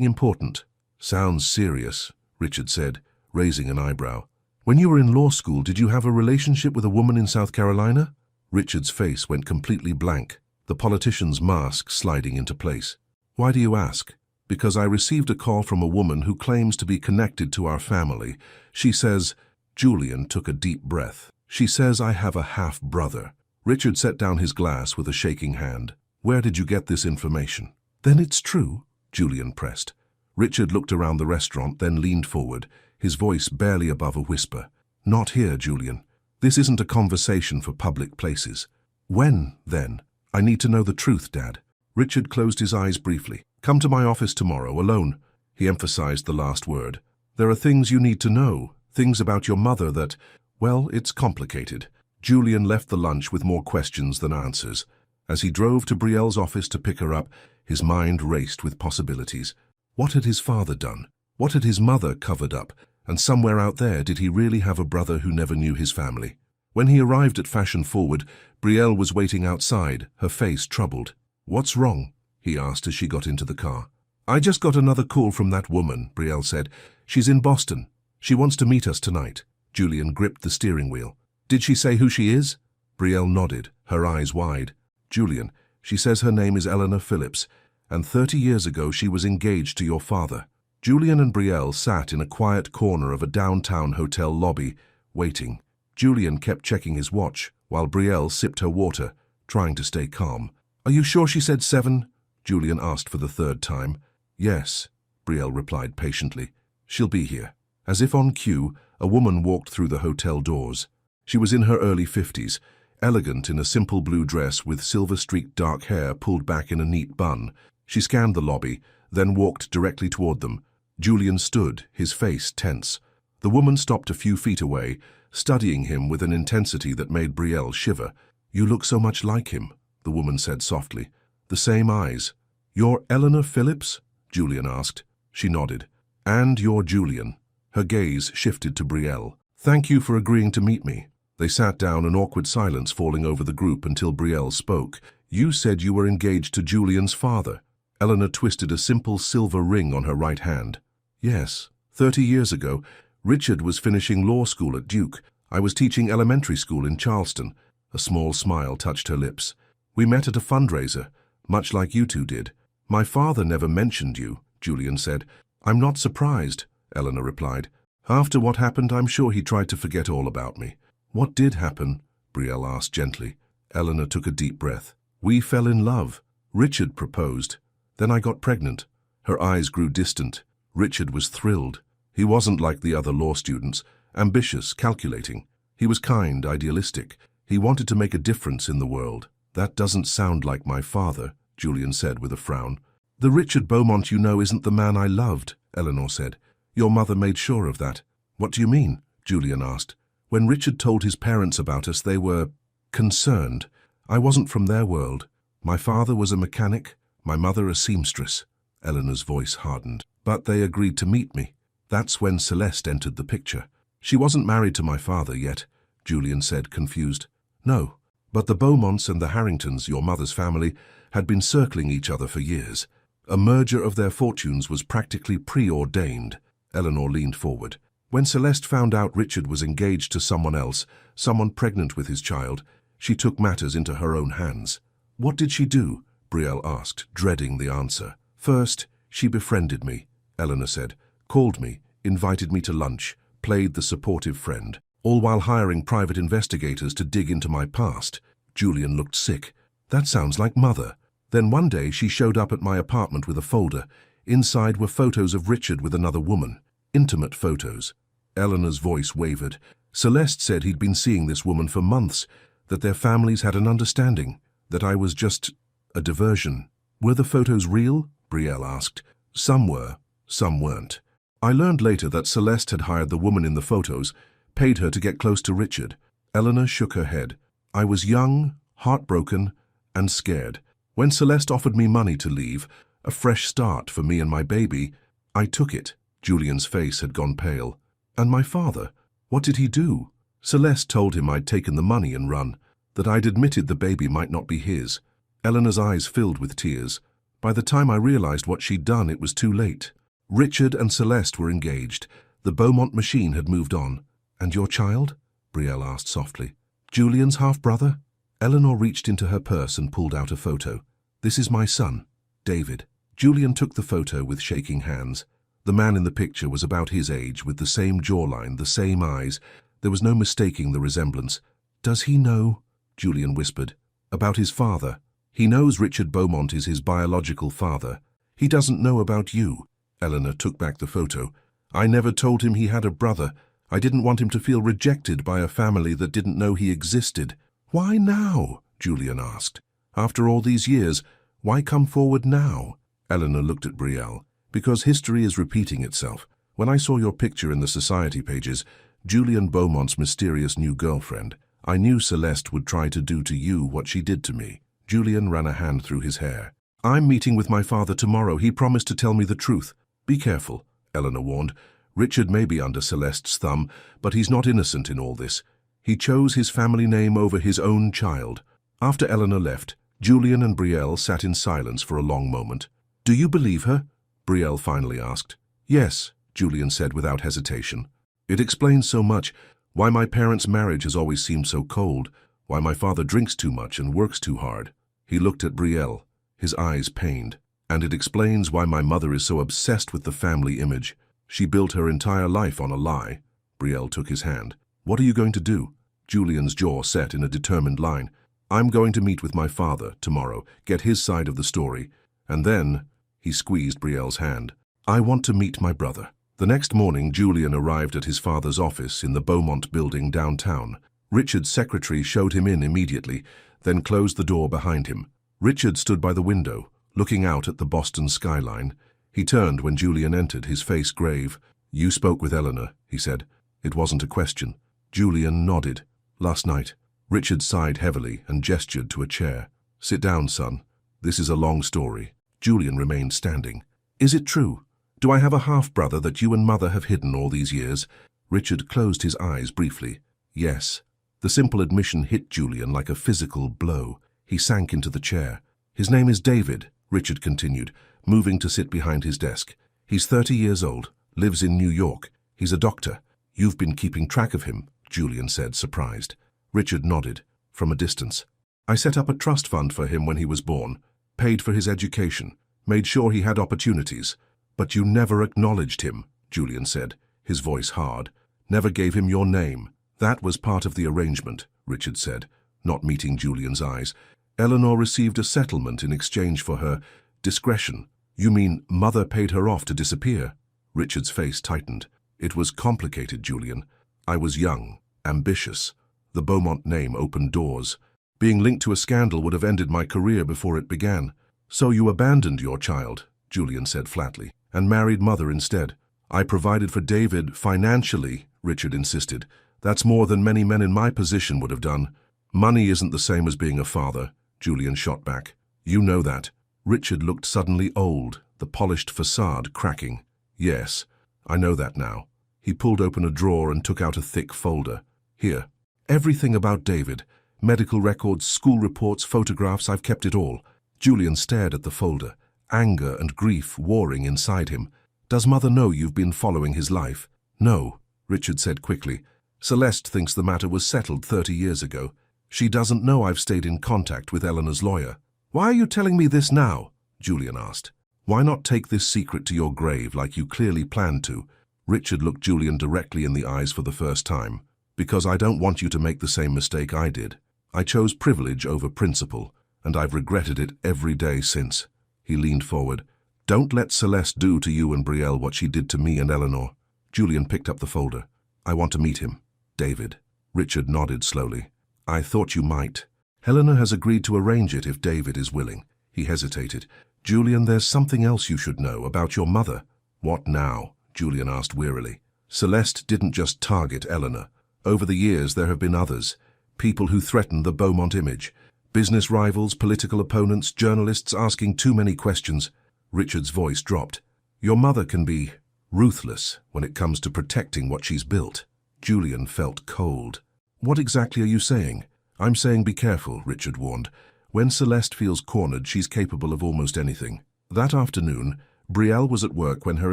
important." "Sounds serious," Richard said, raising an eyebrow. "When you were in law school, did you have a relationship with a woman in South Carolina?" Richard's face went completely blank, the politician's mask sliding into place. "Why do you ask?" "Because I received a call from a woman who claims to be connected to our family. She says—" Julian took a deep breath. "She says I have a half-brother." Richard set down his glass with a shaking hand. "Where did you get this information?" "Then it's true?" Julian pressed. Richard looked around the restaurant, then leaned forward, his voice barely above a whisper. "Not here, Julian. This isn't a conversation for public places." "When, then?" "I need to know the truth, Dad." Richard closed his eyes briefly. "Come to my office tomorrow, alone." He emphasized the last word. "There are things you need to know, things about your mother that, well, it's complicated." Julian left the lunch with more questions than answers. As he drove to Brielle's office to pick her up, his mind raced with possibilities. What had his father done? What had his mother covered up? And somewhere out there, did he really have a brother who never knew his family? When he arrived at Fashion Forward, Brielle was waiting outside, her face troubled. "What's wrong?" he asked as she got into the car. "I just got another call from that woman," Brielle said. "She's in Boston. She wants to meet us tonight." Julian gripped the steering wheel. "Did she say who she is?" Brielle nodded, her eyes wide. "Julian, she says her name is Eleanor Phillips, and 30 years ago she was engaged to your father." Julian and Brielle sat in a quiet corner of a downtown hotel lobby, waiting. Julian kept checking his watch, while Brielle sipped her water, trying to stay calm. "Are you sure she said 7? Julian asked for the third time. "Yes," Brielle replied patiently. "She'll be here." As if on cue, a woman walked through the hotel doors. She was in her early 50s, elegant in a simple blue dress with silver-streaked dark hair pulled back in a neat bun. She scanned the lobby, then walked directly toward them. Julian stood, his face tense. The woman stopped a few feet away, studying him with an intensity that made Brielle shiver. "You look so much like him," the woman said softly. "The same eyes." "You're Eleanor Phillips?" Julian asked. She nodded. "And you're Julian." Her gaze shifted to Brielle. "Thank you for agreeing to meet me." They sat down, an awkward silence falling over the group until Brielle spoke. "You said you were engaged to Julian's father." Eleanor twisted a simple silver ring on her right hand. "Yes, 30 years ago. Richard was finishing law school at Duke. I was teaching elementary school in Charleston." A small smile touched her lips. "We met at a fundraiser, much like you two did." "My father never mentioned you," Julian said. "I'm not surprised," Eleanor replied. After what happened, I'm sure he tried to forget all about me. What did happen? Brielle asked gently. Eleanor took a deep breath. We fell in love. Richard proposed. Then I got pregnant. Her eyes grew distant. Richard was thrilled. He wasn't like the other law students, ambitious, calculating. He was kind, idealistic. He wanted to make a difference in the world. That doesn't sound like my father, Julian said with a frown. The Richard Bowmont you know isn't the man I loved, Eleanor said. Your mother made sure of that. What do you mean? Julian asked. When Richard told his parents about us, they were concerned. I wasn't from their world. My father was a mechanic, my mother a seamstress. Eleanor's voice hardened. But they agreed to meet me. That's when Celeste entered the picture. She wasn't married to my father yet, Julian said, confused. No, but the Bowmonts and the Harringtons, your mother's family, had been circling each other for years. A merger of their fortunes was practically preordained. Eleanor leaned forward. When Celeste found out Richard was engaged to someone else, someone pregnant with his child, she took matters into her own hands. What did she do? Brielle asked, dreading the answer. First, she befriended me, Eleanor said, called me, invited me to lunch, played the supportive friend, all while hiring private investigators to dig into my past. Julian looked sick. That sounds like Mother. Then one day she showed up at my apartment with a folder. Inside were photos of Richard with another woman. Intimate photos. Eleanor's voice wavered. Celeste said he'd been seeing this woman for months, that their families had an understanding, that I was just a diversion. Were the photos real? Brielle asked. Some were, some weren't. I learned later that Celeste had hired the woman in the photos, paid her to get close to Richard. Eleanor shook her head. I was young, heartbroken, and scared. When Celeste offered me money to leave, a fresh start for me and my baby, I took it. Julian's face had gone pale. And my father? What did he do? Celeste told him I'd taken the money and run, that I'd admitted the baby might not be his. Eleanor's eyes filled with tears. By the time I realized what she'd done, it was too late. Richard and Celeste were engaged. The Bowmont machine had moved on. And your child? Brielle asked softly. Julian's half-brother? Eleanor reached into her purse and pulled out a photo. This is my son, David. Julian took the photo with shaking hands. The man in the picture was about his age, with the same jawline, the same eyes. There was no mistaking the resemblance. Does he know? Julian whispered. About his father. He knows Richard Bowmont is his biological father. He doesn't know about you. Eleanor took back the photo. I never told him he had a brother. I didn't want him to feel rejected by a family that didn't know he existed. Why now? Julian asked. After all these years, why come forward now? Eleanor looked at Brielle. Because history is repeating itself. When I saw your picture in the society pages, Julian Beaumont's mysterious new girlfriend, I knew Celeste would try to do to you what she did to me. Julian ran a hand through his hair. I'm meeting with my father tomorrow. He promised to tell me the truth. Be careful, Eleanor warned. Richard may be under Celeste's thumb, but he's not innocent in all this. He chose his family name over his own child. After Eleanor left, Julian and Brielle sat in silence for a long moment. Do you believe her? Brielle finally asked. Yes, Julian said without hesitation. It explains so much, why my parents' marriage has always seemed so cold, why my father drinks too much and works too hard. He looked at Brielle, his eyes pained. And it explains why my mother is so obsessed with the family image. She built her entire life on a lie. Brielle took his hand. What are you going to do? Julian's jaw set in a determined line. I'm going to meet with my father tomorrow, get his side of the story, and then... He squeezed Brielle's hand. I want to meet my brother. The next morning, Julian arrived at his father's office in the Bowmont building downtown. Richard's secretary showed him in immediately, then closed the door behind him. Richard stood by the window, looking out at the Boston skyline. He turned when Julian entered, his face grave. You spoke with Eleanor, he said. It wasn't a question. Julian nodded. Last night. Richard sighed heavily and gestured to a chair. Sit down, son. This is a long story. Julian remained standing. Is it true? Do I have a half-brother that you and Mother have hidden all these years? Richard closed his eyes briefly. Yes. The simple admission hit Julian like a physical blow. He sank into the chair. His name is David, Richard continued, moving to sit behind his desk. He's 30 years old, lives in New York. He's a doctor. You've been keeping track of him, Julian said, surprised. Richard nodded, from a distance. I set up a trust fund for him when he was born, paid for his education, made sure he had opportunities. But you never acknowledged him, Julian said, his voice hard. Never gave him your name. That was part of the arrangement, Richard said, not meeting Julian's eyes. Eleanor received a settlement in exchange for her discretion. You mean Mother paid her off to disappear? Richard's face tightened. It was complicated, Julian. I was young, ambitious. The Beaumont name opened doors. Being linked to a scandal would have ended my career before it began. So you abandoned your child, Julian said flatly, and married Mother instead. I provided for David financially, Richard insisted. That's more than many men in my position would have done. Money isn't the same as being a father, Julian shot back. You know that. Richard looked suddenly old, the polished facade cracking. Yes, I know that now. He pulled open a drawer and took out a thick folder. Here. Everything about David. Medical records, school reports, photographs, I've kept it all. Julian stared at the folder, anger and grief warring inside him. Does Mother know you've been following his life? No, Richard said quickly. Celeste thinks the matter was settled 30 years ago. She doesn't know I've stayed in contact with Eleanor's lawyer. Why are you telling me this now? Julian asked. Why not take this secret to your grave like you clearly planned to? Richard looked Julian directly in the eyes for the first time. Because I don't want you to make the same mistake I did. I chose privilege over principle, and I've regretted it every day since. He leaned forward. Don't let Celeste do to you and Brielle what she did to me and Eleanor. Julian picked up the folder. I want to meet him. David. Richard nodded slowly. I thought you might. Helena has agreed to arrange it if David is willing. He hesitated. Julian, there's something else you should know about your mother. What now? Julian asked wearily. Celeste didn't just target Eleanor. Over the years there have been others. People who threaten the Beaumont image. Business rivals, political opponents, journalists asking too many questions. Richard's voice dropped. Your mother can be ruthless when it comes to protecting what she's built. Julian felt cold. What exactly are you saying? I'm saying be careful, Richard warned. When Celeste feels cornered, she's capable of almost anything. That afternoon, Brielle was at work when her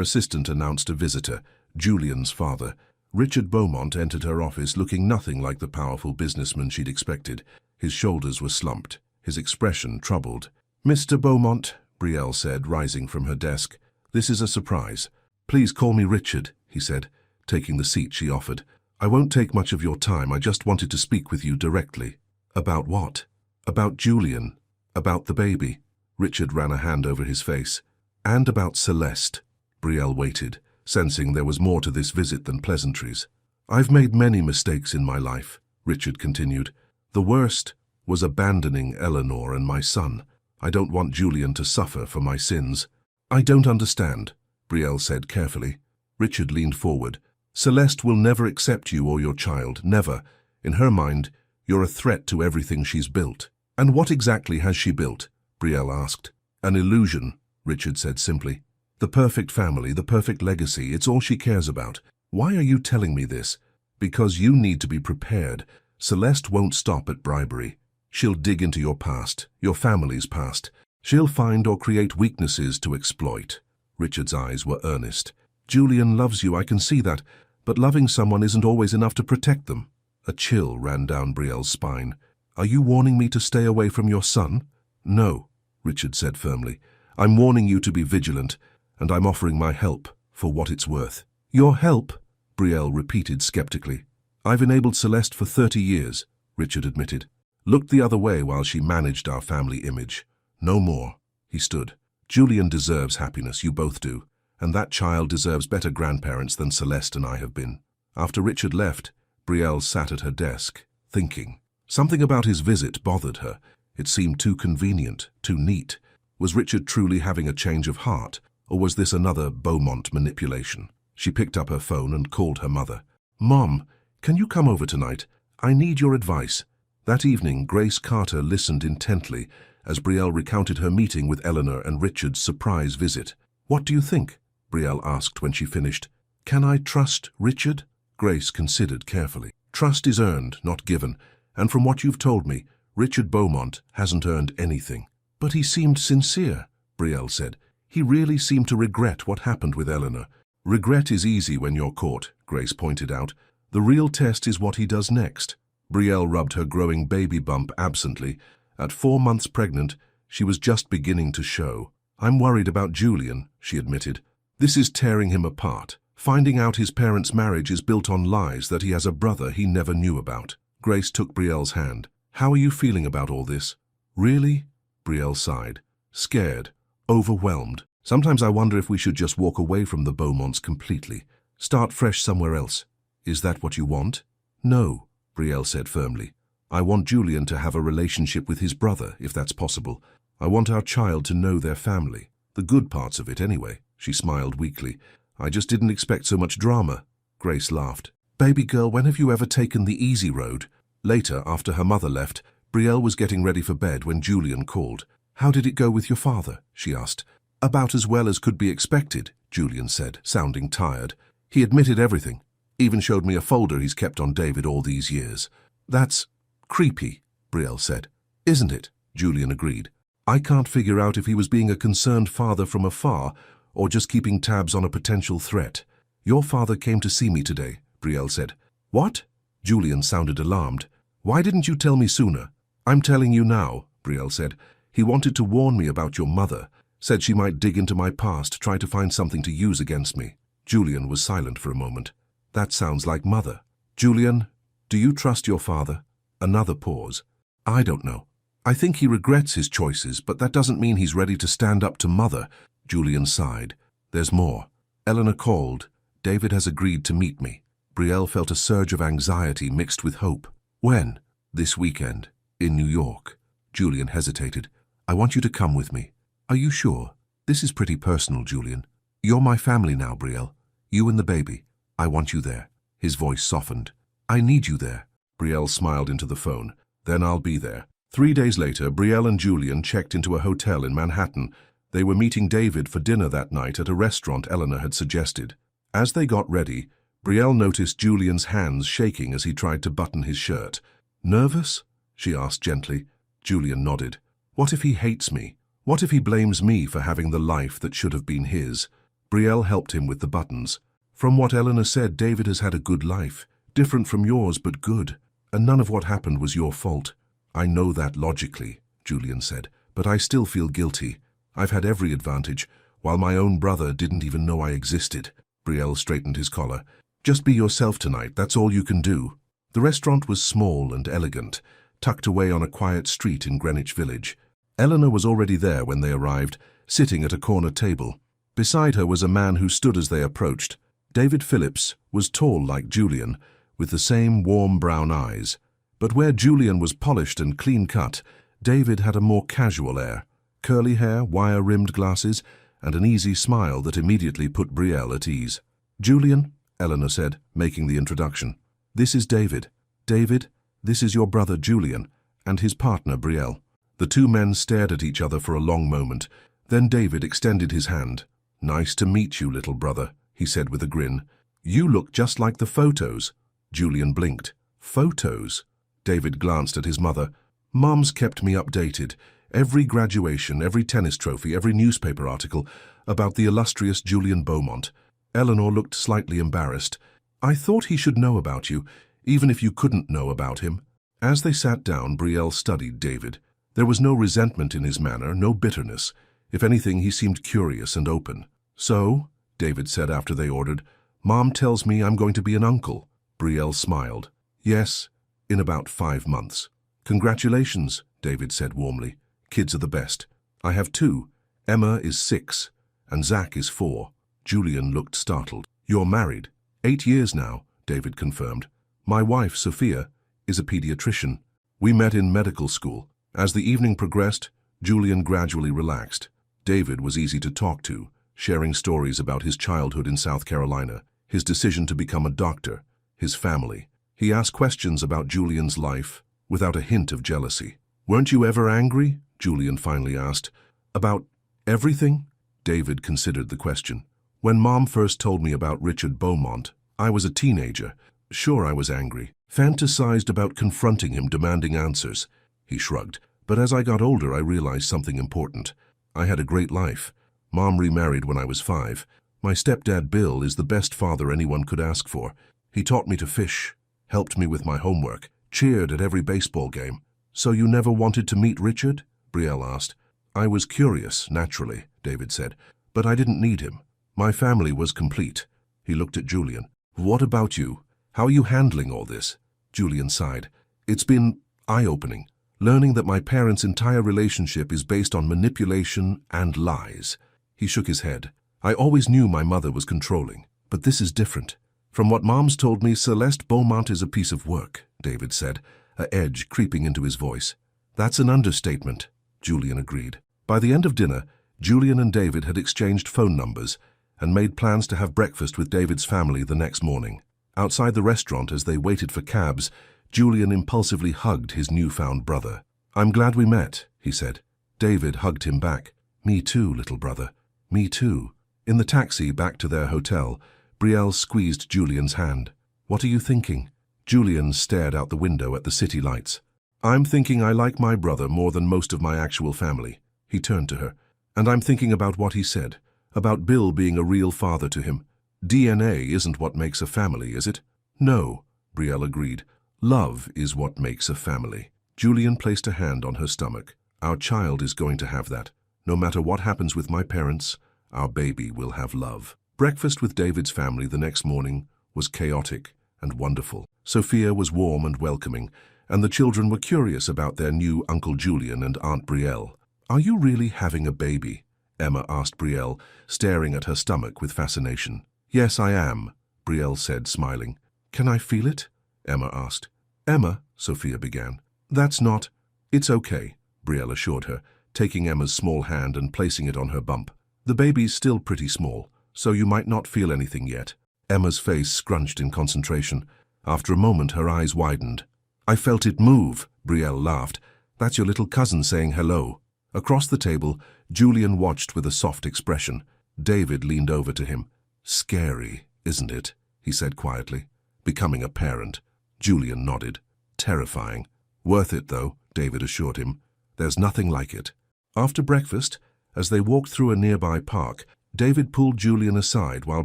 assistant announced a visitor, Julian's father. Richard Beaumont entered her office looking nothing like the powerful businessman she'd expected. His shoulders were slumped, his expression troubled. Mr. Beaumont, Brielle said, rising from her desk. This is a surprise. Please call me Richard, he said, taking the seat she offered. I won't take much of your time. I just wanted to speak with you directly. About what? About Julian. About the baby. Richard ran a hand over his face. And about Celeste. Brielle waited, sensing there was more to this visit than pleasantries. I've made many mistakes in my life, Richard continued. The worst was abandoning Eleanor and my son. I don't want Julian to suffer for my sins. I don't understand, Brielle said carefully. Richard leaned forward. Celeste will never accept you or your child, never. In her mind, you're a threat to everything she's built. And what exactly has she built? Brielle asked. An illusion, Richard said simply. The perfect family, the perfect legacy, it's all she cares about. Why are you telling me this? Because you need to be prepared. Celeste won't stop at bribery. She'll dig into your past, your family's past. She'll find or create weaknesses to exploit. Richard's eyes were earnest. Julian loves you, I can see that, but loving someone isn't always enough to protect them. A chill ran down Brielle's spine. Are you warning me to stay away from your son? No, Richard said firmly. I'm warning you to be vigilant, and I'm offering my help for what it's worth. Your help? Brielle repeated skeptically. I've enabled Celeste for 30 years, Richard admitted. Looked the other way while she managed our family image. No more. He stood. Julian deserves happiness, you both do, and that child deserves better grandparents than Celeste and I have been. After Richard left, Brielle sat at her desk, thinking. Something about his visit bothered her. It seemed too convenient, too neat. Was Richard truly having a change of heart, or was this another Beaumont manipulation? She picked up her phone and called her mother. Mom, can you come over tonight? I need your advice. That evening, Grace Carter listened intently as Brielle recounted her meeting with Eleanor and Richard's surprise visit. What do you think? Brielle asked when she finished. Can I trust Richard? Grace considered carefully. Trust is earned, not given, and from what you've told me, Richard Beaumont hasn't earned anything. But he seemed sincere, Brielle said. He really seemed to regret what happened with Eleanor. Regret is easy when you're caught, Grace pointed out. The real test is what he does next. Brielle rubbed her growing baby bump absently. At 4 months pregnant, she was just beginning to show. I'm worried about Julian, she admitted. This is tearing him apart. Finding out his parents' marriage is built on lies that he has a brother he never knew about. Grace took Brielle's hand. How are you feeling about all this? Really? Brielle sighed. Scared. Overwhelmed. Sometimes I wonder if we should just walk away from the Bowmonts completely. Start fresh somewhere else. Is that what you want? No, Brielle said firmly. I want Julian to have a relationship with his brother, if that's possible. I want our child to know their family. The good parts of it, anyway. She smiled weakly. I just didn't expect so much drama. Grace laughed. Baby girl, when have you ever taken the easy road? Later, after her mother left, Brielle was getting ready for bed when Julian called. How did it go with your father? She asked. About as well as could be expected, Julian said, sounding tired. He admitted everything. Even showed me a folder he's kept on David all these years. That's creepy, Brielle said. Isn't it? Julian agreed. I can't figure out if he was being a concerned father from afar or just keeping tabs on a potential threat. Your father came to see me today, Brielle said. What? Julian sounded alarmed. Why didn't you tell me sooner? I'm telling you now, Brielle said. He wanted to warn me about your mother, said she might dig into my past, try to find something to use against me. Julian was silent for a moment. That sounds like mother. Julian, do you trust your father? Another pause. I don't know. I think he regrets his choices, but that doesn't mean he's ready to stand up to mother. Julian sighed. There's more. Eleanor called. David has agreed to meet me. Brielle felt a surge of anxiety mixed with hope. When? This weekend. In New York. Julian hesitated. I want you to come with me. Are you sure? This is pretty personal, Julian. You're my family now, Brielle. You and the baby. I want you there. His voice softened. I need you there. Brielle smiled into the phone. Then I'll be there. 3 days later, Brielle and Julian checked into a hotel in Manhattan. They were meeting David for dinner that night at a restaurant Eleanor had suggested. As they got ready, Brielle noticed Julian's hands shaking as he tried to button his shirt. Nervous? She asked gently. Julian nodded. What if he hates me? What if he blames me for having the life that should have been his? Brielle helped him with the buttons. From what Eleanor said, David has had a good life. Different from yours, but good. And none of what happened was your fault. I know that logically, Julian said, but I still feel guilty. I've had every advantage, while my own brother didn't even know I existed. Brielle straightened his collar. Just be yourself tonight, that's all you can do. The restaurant was small and elegant, tucked away on a quiet street in Greenwich Village. Eleanor was already there when they arrived, sitting at a corner table. Beside her was a man who stood as they approached. David Phillips was tall like Julian, with the same warm brown eyes. But where Julian was polished and clean-cut, David had a more casual air. Curly hair, wire-rimmed glasses, and an easy smile that immediately put Brielle at ease. Julian, Eleanor said, making the introduction. This is David. David, this is your brother Julian, and his partner Brielle. The two men stared at each other for a long moment. Then David extended his hand. Nice to meet you, little brother, he said with a grin. You look just like the photos. Julian blinked. Photos? David glanced at his mother. Mom's kept me updated. Every graduation, every tennis trophy, every newspaper article about the illustrious Julian Beaumont. Eleanor looked slightly embarrassed. I thought he should know about you, even if you couldn't know about him. As they sat down, Brielle studied David. There was no resentment in his manner, no bitterness. If anything, he seemed curious and open. So, David said after they ordered, Mom tells me I'm going to be an uncle. Brielle smiled. Yes, in about 5 months. Congratulations, David said warmly. Kids are the best. I have 2. Emma is 6, and Zach is 4. Julian looked startled. You're married. 8 years now, David confirmed. My wife, Sophia, is a pediatrician. We met in medical school. As the evening progressed, Julian gradually relaxed. David was easy to talk to, sharing stories about his childhood in South Carolina, his decision to become a doctor, his family. He asked questions about Julian's life without a hint of jealousy. Weren't you ever angry? Julian finally asked. About everything? David considered the question. When Mom first told me about Richard Beaumont, I was a teenager. Sure, I was angry. Fantasized about confronting him, demanding answers. He shrugged. But as I got older, I realized something important. I had a great life. Mom remarried when I was 5. My stepdad, Bill, is the best father anyone could ask for. He taught me to fish, helped me with my homework, cheered at every baseball game. So you never wanted to meet Richard? Brielle asked. I was curious, naturally, David said, but I didn't need him. My family was complete. He looked at Julian. What about you? How are you handling all this? Julian sighed. It's been eye-opening, learning that my parents' entire relationship is based on manipulation and lies. He shook his head. I always knew my mother was controlling, but this is different. From what Mom's told me, Celeste Beaumont is a piece of work, David said, an edge creeping into his voice. That's an understatement, Julian agreed. By the end of dinner, Julian and David had exchanged phone numbers and made plans to have breakfast with David's family the next morning. Outside the restaurant, as they waited for cabs, Julian impulsively hugged his newfound brother. I'm glad we met, he said. David hugged him back. Me too, little brother. Me too. In the taxi back to their hotel, Brielle squeezed Julian's hand. What are you thinking? Julian stared out the window at the city lights. I'm thinking I like my brother more than most of my actual family. He turned to her. And I'm thinking about what he said, about Bill being a real father to him. DNA isn't what makes a family, is it? No, Brielle agreed. Love is what makes a family. Julian placed a hand on her stomach. Our child is going to have that. No matter what happens with my parents, our baby will have love. Breakfast with David's family the next morning was chaotic and wonderful. Sophia was warm and welcoming, and the children were curious about their new Uncle Julian and Aunt Brielle. Are you really having a baby? Emma asked Brielle, staring at her stomach with fascination. Yes, I am, Brielle said, smiling. Can I feel it? Emma asked. Emma, Sophia began. That's not... It's okay, Brielle assured her, taking Emma's small hand and placing it on her bump. The baby's still pretty small, so you might not feel anything yet. Emma's face scrunched in concentration. After a moment, her eyes widened. I felt it move, Brielle laughed. That's your little cousin saying hello. Across the table, Julian watched with a soft expression. David leaned over to him. Scary, isn't it? He said quietly. Becoming a parent. Julian nodded. Terrifying. Worth it, though, David assured him. There's nothing like it. After breakfast, as they walked through a nearby park, David pulled Julian aside while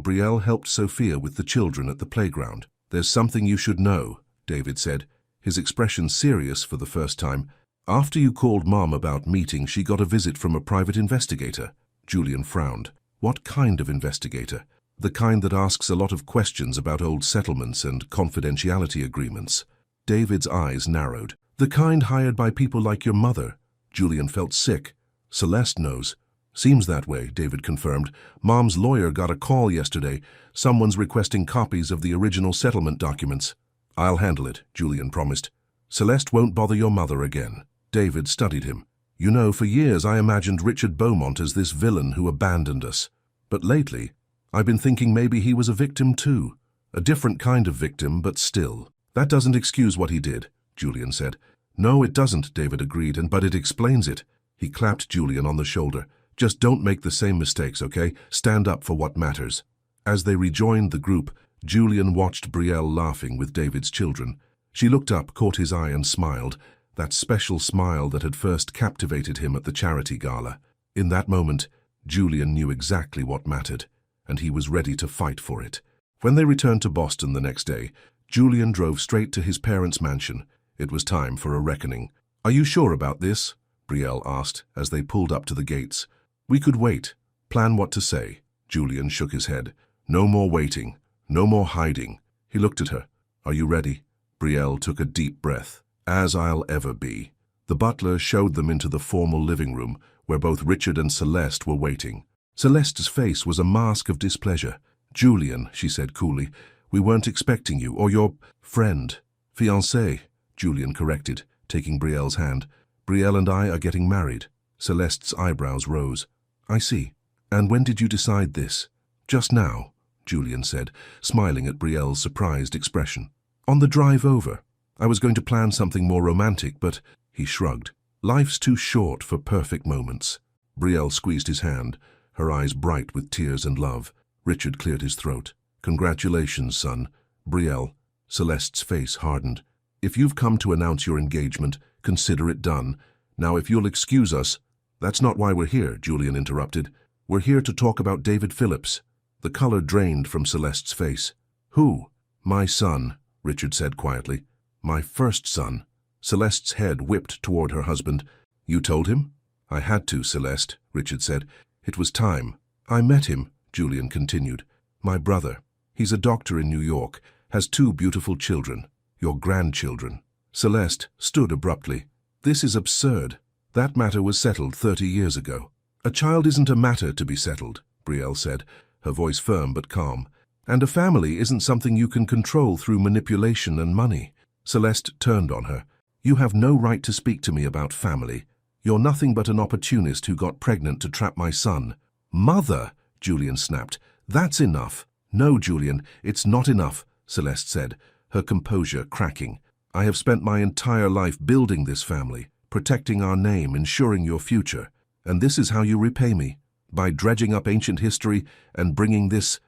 Brielle helped Sophia with the children at the playground. There's something you should know, David said, his expression serious for the first time. After you called Mom about meeting, she got a visit from a private investigator. Julian frowned. What kind of investigator? The kind that asks a lot of questions about old settlements and confidentiality agreements. David's eyes narrowed. The kind hired by people like your mother. Julian felt sick. Celeste knows. Seems that way, David confirmed. Mom's lawyer got a call yesterday. Someone's requesting copies of the original settlement documents. I'll handle it, Julian promised. Celeste won't bother your mother again. David studied him. You know, for years I imagined Richard Beaumont as this villain who abandoned us. But lately, I've been thinking maybe he was a victim too. A different kind of victim, but still. That doesn't excuse what he did, Julian said. No, it doesn't, David agreed, but it explains it. He clapped Julian on the shoulder. Just don't make the same mistakes, okay? Stand up for what matters. As they rejoined the group, Julian watched Brielle laughing with David's children. She looked up, caught his eye and smiled, that special smile that had first captivated him at the charity gala. In that moment, Julian knew exactly what mattered, and he was ready to fight for it. When they returned to Boston the next day, Julian drove straight to his parents' mansion. It was time for a reckoning. Are you sure about this? Brielle asked as they pulled up to the gates. We could wait. Plan what to say. Julian shook his head. No more waiting. No more hiding. He looked at her. Are you ready? Brielle took a deep breath. As I'll ever be. The butler showed them into the formal living room, where both Richard and Celeste were waiting. Celeste's face was a mask of displeasure. Julian, she said coolly, we weren't expecting you, or your friend. Fiancé, Julian corrected, taking Brielle's hand. Brielle and I are getting married. Celeste's eyebrows rose. I see. And when did you decide this? Just now, Julian said, smiling at Brielle's surprised expression. On the drive over. I was going to plan something more romantic, but, he shrugged. Life's too short for perfect moments. Brielle squeezed his hand, her eyes bright with tears and love. Richard cleared his throat. Congratulations, son. Brielle. Celeste's face hardened. If you've come to announce your engagement, consider it done. Now, if you'll excuse us... That's not why we're here, Julian interrupted. We're here to talk about David Phillips. The color drained from Celeste's face. Who? My son, Richard said quietly. My first son. Celeste's head whipped toward her husband. You told him? I had to, Celeste, Richard said. It was time. I met him, Julian continued. My brother. He's a doctor in New York, has 2 beautiful children, your grandchildren. Celeste stood abruptly. This is absurd. That matter was settled 30 years ago. A child isn't a matter to be settled, Brielle said, her voice firm but calm. And a family isn't something you can control through manipulation and money. Celeste turned on her. You have no right to speak to me about family. You're nothing but an opportunist who got pregnant to trap my son. Mother, Julian snapped. That's enough. No, Julian, it's not enough, Celeste said, her composure cracking. I have spent my entire life building this family, protecting our name, ensuring your future. And this is how you repay me, by dredging up ancient history and bringing this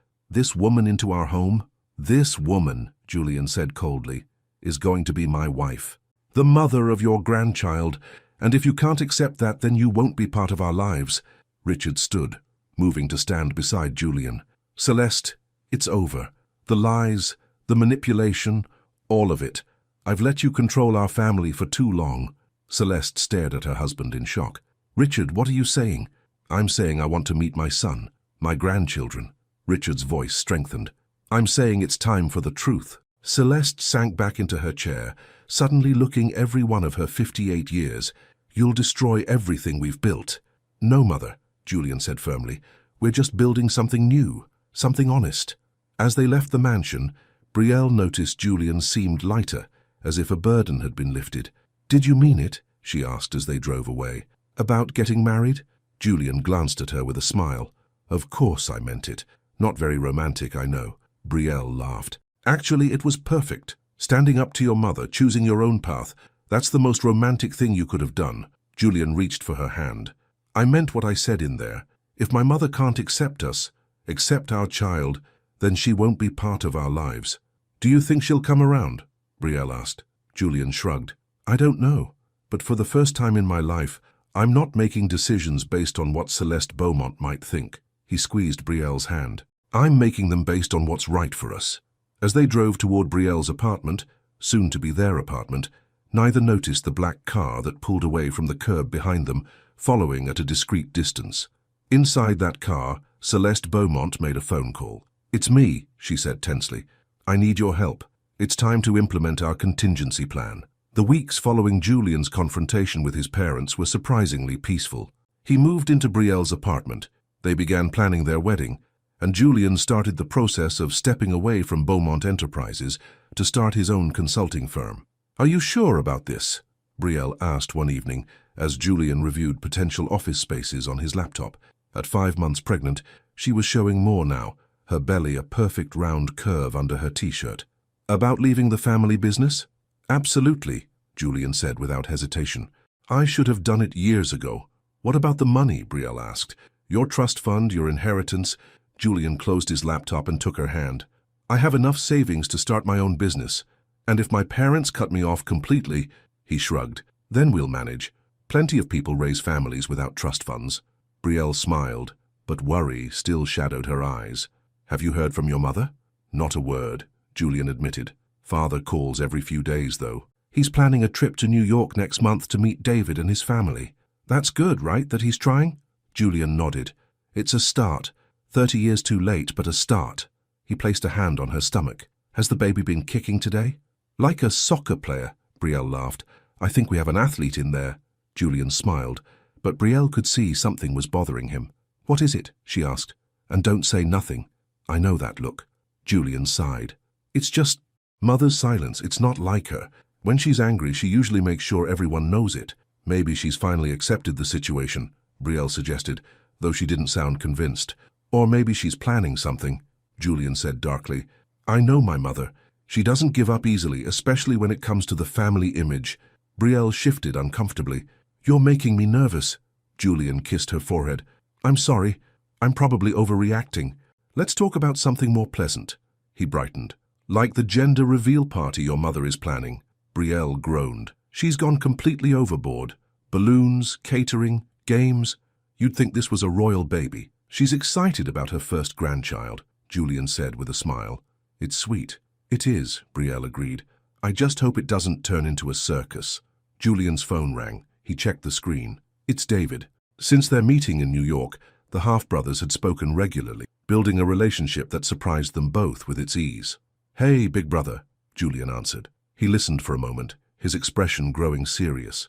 woman into our home? This woman, Julian said coldly, is going to be my wife, the mother of your grandchild, and if you can't accept that, then you won't be part of our lives. Richard stood, moving to stand beside Julian. Celeste, it's over. The lies, the manipulation, all of it. I've let you control our family for too long. Celeste stared at her husband in shock. Richard, what are you saying? I'm saying I want to meet my son, my grandchildren. Richard's voice strengthened. I'm saying it's time for the truth. Celeste sank back into her chair, suddenly looking every one of her 58 years. You'll destroy everything we've built. No, Mother, Julian said firmly. We're just building something new, something honest. As they left the mansion, Brielle noticed Julian seemed lighter, as if a burden had been lifted. Did you mean it? She asked as they drove away. About getting married? Julian glanced at her with a smile. Of course I meant it. Not very romantic, I know. Brielle laughed. Actually, it was perfect. Standing up to your mother, choosing your own path. That's the most romantic thing you could have done. Julian reached for her hand. I meant what I said in there. If my mother can't accept us, accept our child, then she won't be part of our lives. Do you think she'll come around? Brielle asked. Julian shrugged. I don't know, but for the first time in my life, I'm not making decisions based on what Celeste Beaumont might think. He squeezed Brielle's hand. I'm making them based on what's right for us. As they drove toward Brielle's apartment, soon to be their apartment, neither noticed the black car that pulled away from the curb behind them, following at a discreet distance. Inside that car, Celeste Beaumont made a phone call. It's me, she said tensely. I need your help. It's time to implement our contingency plan. The weeks following Julian's confrontation with his parents were surprisingly peaceful. He moved into Brielle's apartment. They began planning their wedding, and Julian started the process of stepping away from Beaumont Enterprises to start his own consulting firm. Are you sure about this? Brielle asked one evening as Julian reviewed potential office spaces on his laptop. At 5 months pregnant, she was showing more now, her belly a perfect round curve under her t-shirt. About leaving the family business? Absolutely, Julian said without hesitation. I should have done it years ago. What about the money? Brielle asked. Your trust fund, your inheritance. Julian closed his laptop and took her hand. I have enough savings to start my own business. And if my parents cut me off completely, he shrugged, then we'll manage. Plenty of people raise families without trust funds. Brielle smiled, but worry still shadowed her eyes. Have you heard from your mother? Not a word, Julian admitted. Father calls every few days, though. He's planning a trip to New York next month to meet David and his family. That's good, right, that he's trying? Julian nodded. It's a start. 30 years too late, but a start. He placed a hand on her stomach. Has the baby been kicking today? Like a soccer player, Brielle laughed. I think we have an athlete in there. Julian smiled, but Brielle could see something was bothering him. What is it? She asked. And don't say nothing. I know that look. Julian sighed. It's just Mother's silence. It's not like her. When she's angry, she usually makes sure everyone knows it. Maybe she's finally accepted the situation, Brielle suggested, though she didn't sound convinced. Or maybe she's planning something, Julian said darkly. I know my mother. She doesn't give up easily, especially when it comes to the family image. Brielle shifted uncomfortably. You're making me nervous. Julian kissed her forehead. I'm sorry. I'm probably overreacting. Let's talk about something more pleasant. He brightened. Like the gender reveal party your mother is planning. Brielle groaned. She's gone completely overboard. Balloons, catering, games. You'd think this was a royal baby. She's excited about her first grandchild, Julian said with a smile. It's sweet. It is, Brielle agreed. I just hope it doesn't turn into a circus. Julian's phone rang. He checked the screen. It's David. Since their meeting in New York, the half-brothers had spoken regularly. building a relationship that surprised them both with its ease. "Hey, big brother," Julian answered. He listened for a moment, his expression growing serious.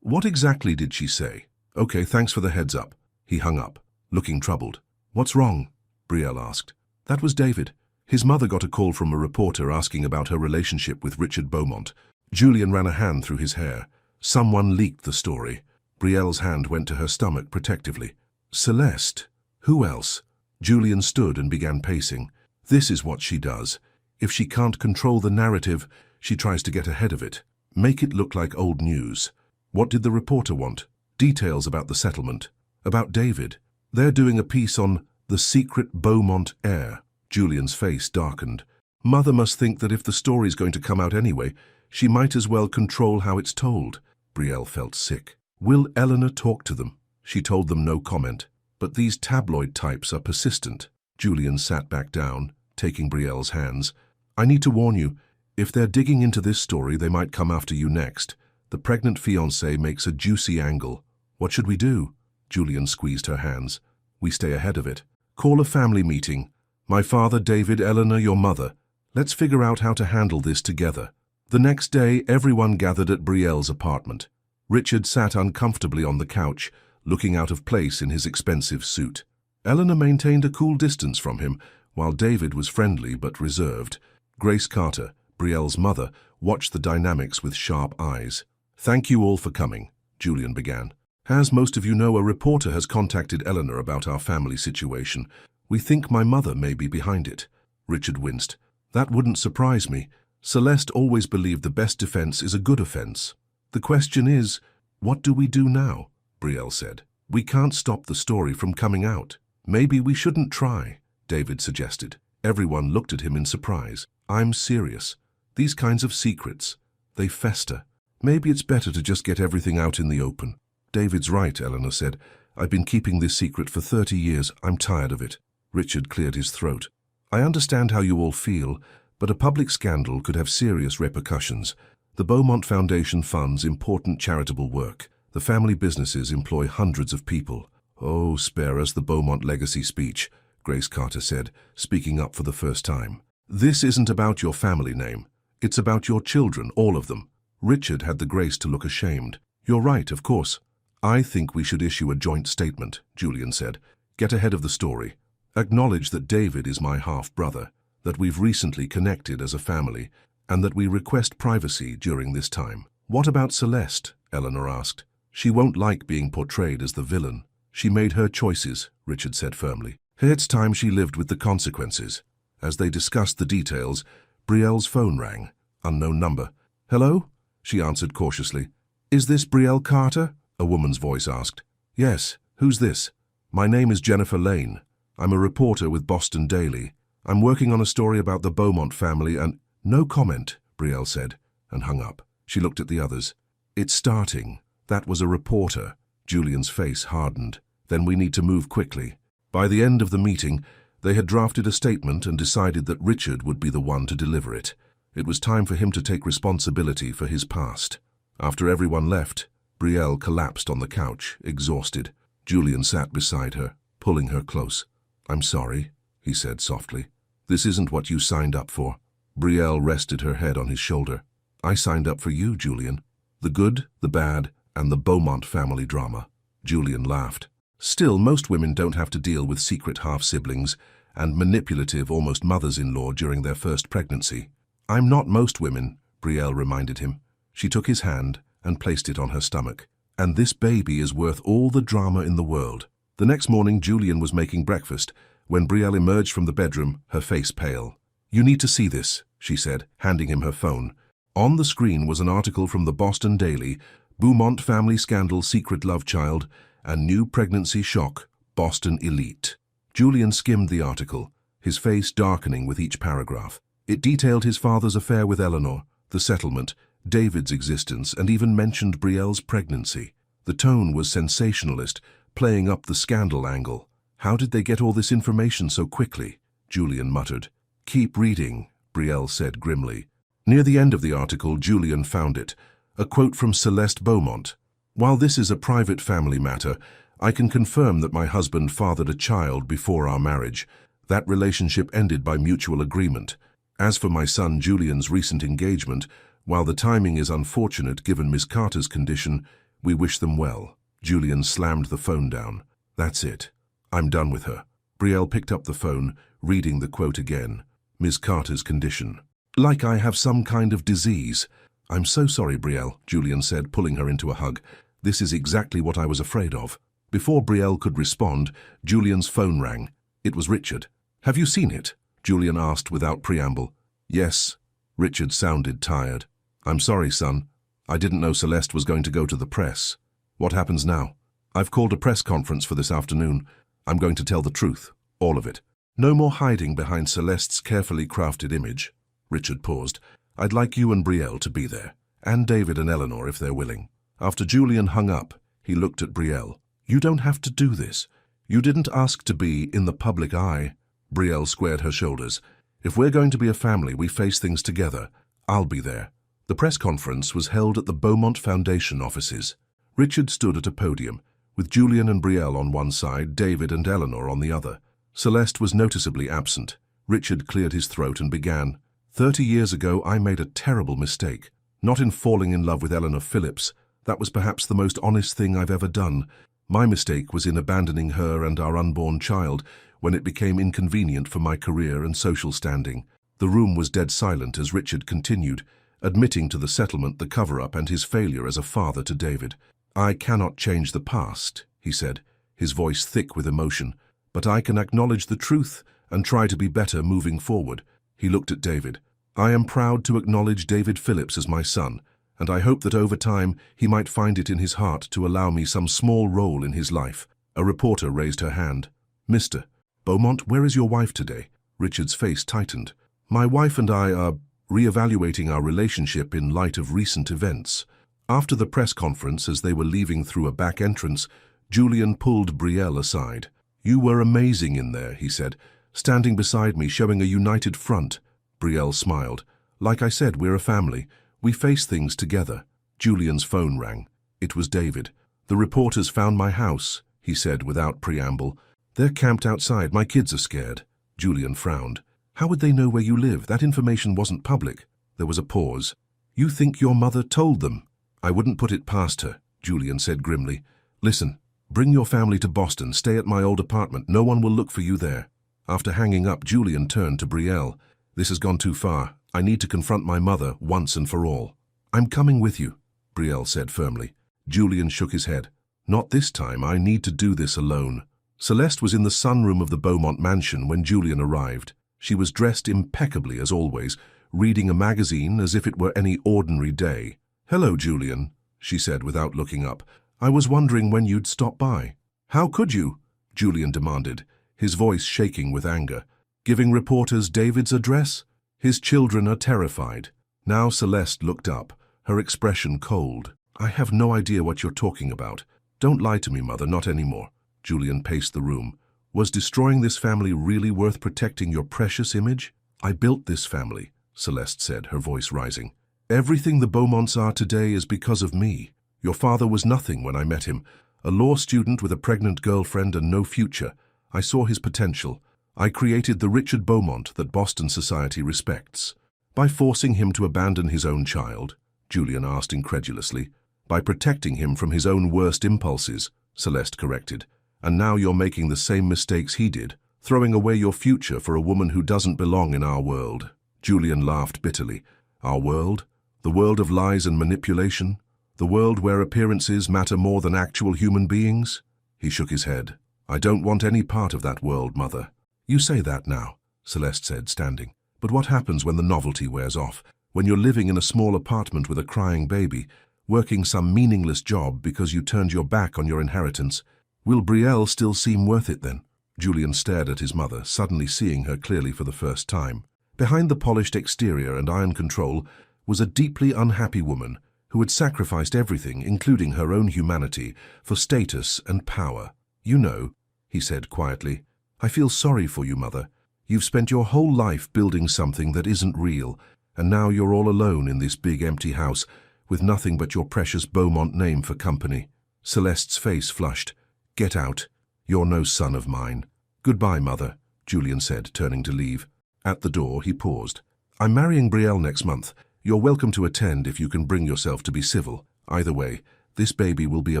What exactly did she say?" "Okay, thanks for the heads up." He hung up, looking troubled. "What's wrong?" Brielle asked. "That was David. His mother got a call from a reporter asking about her relationship with Richard Beaumont." Julian ran a hand through his hair. Someone leaked the story. Brielle's hand went to her stomach protectively. "Celeste? Who else?" Julian stood and began pacing. This is what she does. If she can't control the narrative, she tries to get ahead of it. Make it look like old news. What did the reporter want? Details about the settlement. About David. They're doing a piece on the secret Beaumont heir. Julian's face darkened. Mother must think that if the story's going to come out anyway, she might as well control how it's told. Brielle felt sick. Will Eleanor talk to them? She told them no comment. But these tabloid types are persistent. Julian sat back down, taking Brielle's hands. "I need to warn you, if they're digging into this story, they might come after you next. The pregnant fiancé makes a juicy angle. What should we do?" Julian squeezed her hands. "We stay ahead of it. Call a family meeting. My father, David, Eleanor, your mother. Let's figure out how to handle this together." The next day, everyone gathered at Brielle's apartment. Richard sat uncomfortably on the couch, looking out of place in his expensive suit. Eleanor maintained a cool distance from him, while David was friendly but reserved. Grace Carter, Brielle's mother, watched the dynamics with sharp eyes. "Thank you all for coming," Julian began. "As most of you know, a reporter has contacted Eleanor about our family situation. We think my mother may be behind it." Richard winced. "That wouldn't surprise me. Celeste always believed the best defense is a good offense. The question is, what do we do now?" Brielle said. "We can't stop the story from coming out." "Maybe we shouldn't try," David suggested. Everyone looked at him in surprise. "I'm serious. These kinds of secrets, they fester. Maybe it's better to just get everything out in the open." "David's right," Eleanor said. "I've been keeping this secret for 30 years. I'm tired of it." Richard cleared his throat. "I understand how you all feel, but a public scandal could have serious repercussions. The Beaumont Foundation funds important charitable work. The family businesses employ hundreds of people." "Oh, spare us the Beaumont legacy speech," Grace Carter said, speaking up for the first time. "This isn't about your family name. It's about your children, all of them." Richard had the grace to look ashamed. "You're right, of course. I think we should issue a joint statement," Julian said. "Get ahead of the story. Acknowledge that David is my half-brother, that we've recently connected as a family, and that we request privacy during this time." "What about Celeste?" Eleanor asked. "She won't like being portrayed as the villain." "She made her choices," Richard said firmly. "It's time she lived with the consequences." As they discussed the details, Brielle's phone rang. Unknown number. "Hello?" She answered cautiously. "Is this Brielle Carter?" a woman's voice asked. "Yes. Who's this?" "My name is Jennifer Lane. I'm a reporter with Boston Daily. I'm working on a story about the Beaumont family and—" "No comment," Brielle said, and hung up. She looked at the others. "It's starting." That was a reporter. Julian's face hardened. "Then we need to move quickly." By the end of the meeting, they had drafted a statement and decided that Richard would be the one to deliver it. It was time for him to take responsibility for his past. After everyone left, Brielle collapsed on the couch, exhausted. Julian sat beside her, pulling her close. "I'm sorry," he said softly. "This isn't what you signed up for." Brielle rested her head on his shoulder. "I signed up for you, Julian. The good, the bad, and the Beaumont family drama." Julian laughed. "Still, most women don't have to deal with secret half-siblings and manipulative almost mothers-in-law during their first pregnancy." "I'm not most women," Brielle reminded him. She took his hand and placed it on her stomach. "And this baby is worth all the drama in the world." The next morning, Julian was making breakfast when Brielle emerged from the bedroom, her face pale. "You need to see this," she said, handing him her phone. On the screen was an article from the Boston Daily, "Beaumont Family Scandal, Secret Love Child, and New Pregnancy Shock, Boston Elite." Julian skimmed the article, his face darkening with each paragraph. It detailed his father's affair with Eleanor, the settlement, David's existence, and even mentioned Brielle's pregnancy. The tone was sensationalist, playing up the scandal angle. "How did they get all this information so quickly?" Julian muttered. "Keep reading," Brielle said grimly. Near the end of the article, Julian found it, a quote from Celeste Beaumont. "While this is a private family matter, I can confirm that my husband fathered a child before our marriage. That relationship ended by mutual agreement. As for my son Julian's recent engagement, while the timing is unfortunate given Miss Carter's condition, we wish them well." Julian slammed the phone down. "That's it. I'm done with her." Brielle picked up the phone, reading the quote again. "Miss Carter's condition. Like I have some kind of disease." "I'm so sorry, Brielle," Julian said, pulling her into a hug. "This is exactly what I was afraid of." Before Brielle could respond, Julian's phone rang. It was Richard. "Have you seen it?" Julian asked without preamble. "Yes." Richard sounded tired. "I'm sorry, son. I didn't know Celeste was going to go to the press. What happens now?" "I've called a press conference for this afternoon. I'm going to tell the truth. All of it. No more hiding behind Celeste's carefully crafted image." Richard paused. "I'd like you and Brielle to be there, and David and Eleanor if they're willing." After Julian hung up, he looked at Brielle. "You don't have to do this. You didn't ask to be in the public eye." Brielle squared her shoulders. "If we're going to be a family, we face things together. I'll be there." The press conference was held at the Beaumont Foundation offices. Richard stood at a podium, with Julian and Brielle on one side, David and Eleanor on the other. Celeste was noticeably absent. Richard cleared his throat and began. 30 years ago, I made a terrible mistake. Not in falling in love with Eleanor Phillips. That was perhaps the most honest thing I've ever done. My mistake was in abandoning her and our unborn child when it became inconvenient for my career and social standing." The room was dead silent as Richard continued, admitting to the settlement, the cover-up, and his failure as a father to David. "I cannot change the past," he said, his voice thick with emotion, "but I can acknowledge the truth and try to be better moving forward." He looked at David. "I am proud to acknowledge David Phillips as my son, and I hope that over time he might find it in his heart to allow me some small role in his life." A reporter raised her hand. "Mr. Beaumont, where is your wife today?" Richard's face tightened. "My wife and I are re-evaluating our relationship in light of recent events." After the press conference, as they were leaving through a back entrance, Julian pulled Brielle aside. "You were amazing in there," he said, "standing beside me, showing a united front." Brielle smiled. "Like I said, we're a family. We face things together." Julian's phone rang. It was David. "The reporters found my house," he said without preamble. "They're camped outside. My kids are scared." Julian frowned. "How would they know where you live? That information wasn't public." There was a pause. "You think your mother told them?" "I wouldn't put it past her," Julian said grimly. "Listen, bring your family to Boston. Stay at my old apartment. No one will look for you there." After hanging up, Julian turned to Brielle. "This has gone too far. I need to confront my mother once and for all." "I'm coming with you," Brielle said firmly. Julian shook his head. "Not this time. I need to do this alone." Celeste was in the sunroom of the Beaumont mansion when Julian arrived. She was dressed impeccably as always, reading a magazine as if it were any ordinary day. "Hello, Julian," she said without looking up. "I was wondering when you'd stop by." "How could you?" Julian demanded, his voice shaking with anger. "Giving reporters David's address? His children are terrified." Now Celeste looked up, her expression cold. "I have no idea what you're talking about. Don't lie to me, Mother, not anymore." Julian paced the room. "Was destroying this family really worth protecting your precious image?" "I built this family," Celeste said, her voice rising. "Everything the Beaumonts are today is because of me. Your father was nothing when I met him, a law student with a pregnant girlfriend and no future. I saw his potential. I created the Richard Beaumont that Boston society respects." "By forcing him to abandon his own child?" Julian asked incredulously. "By protecting him from his own worst impulses," Celeste corrected. "And now you're making the same mistakes he did, throwing away your future for a woman who doesn't belong in our world." Julian laughed bitterly. "Our world? The world of lies and manipulation? The world where appearances matter more than actual human beings?" He shook his head. "I don't want any part of that world, Mother." "You say that now," Celeste said, standing. "But what happens when the novelty wears off? When you're living in a small apartment with a crying baby, working some meaningless job because you turned your back on your inheritance? Will Brielle still seem worth it then?" Julian stared at his mother, suddenly seeing her clearly for the first time. Behind the polished exterior and iron control was a deeply unhappy woman who had sacrificed everything, including her own humanity, for status and power. "You know," he said quietly, "I feel sorry for you, Mother. You've spent your whole life building something that isn't real, and now you're all alone in this big empty house with nothing but your precious Beaumont name for company." Celeste's face flushed. Get out. You're no son of mine. Goodbye, Mother, Julian said, turning to leave. At the door, he paused. I'm marrying Brielle next month. You're welcome to attend if you can bring yourself to be civil. Either way, this baby will be a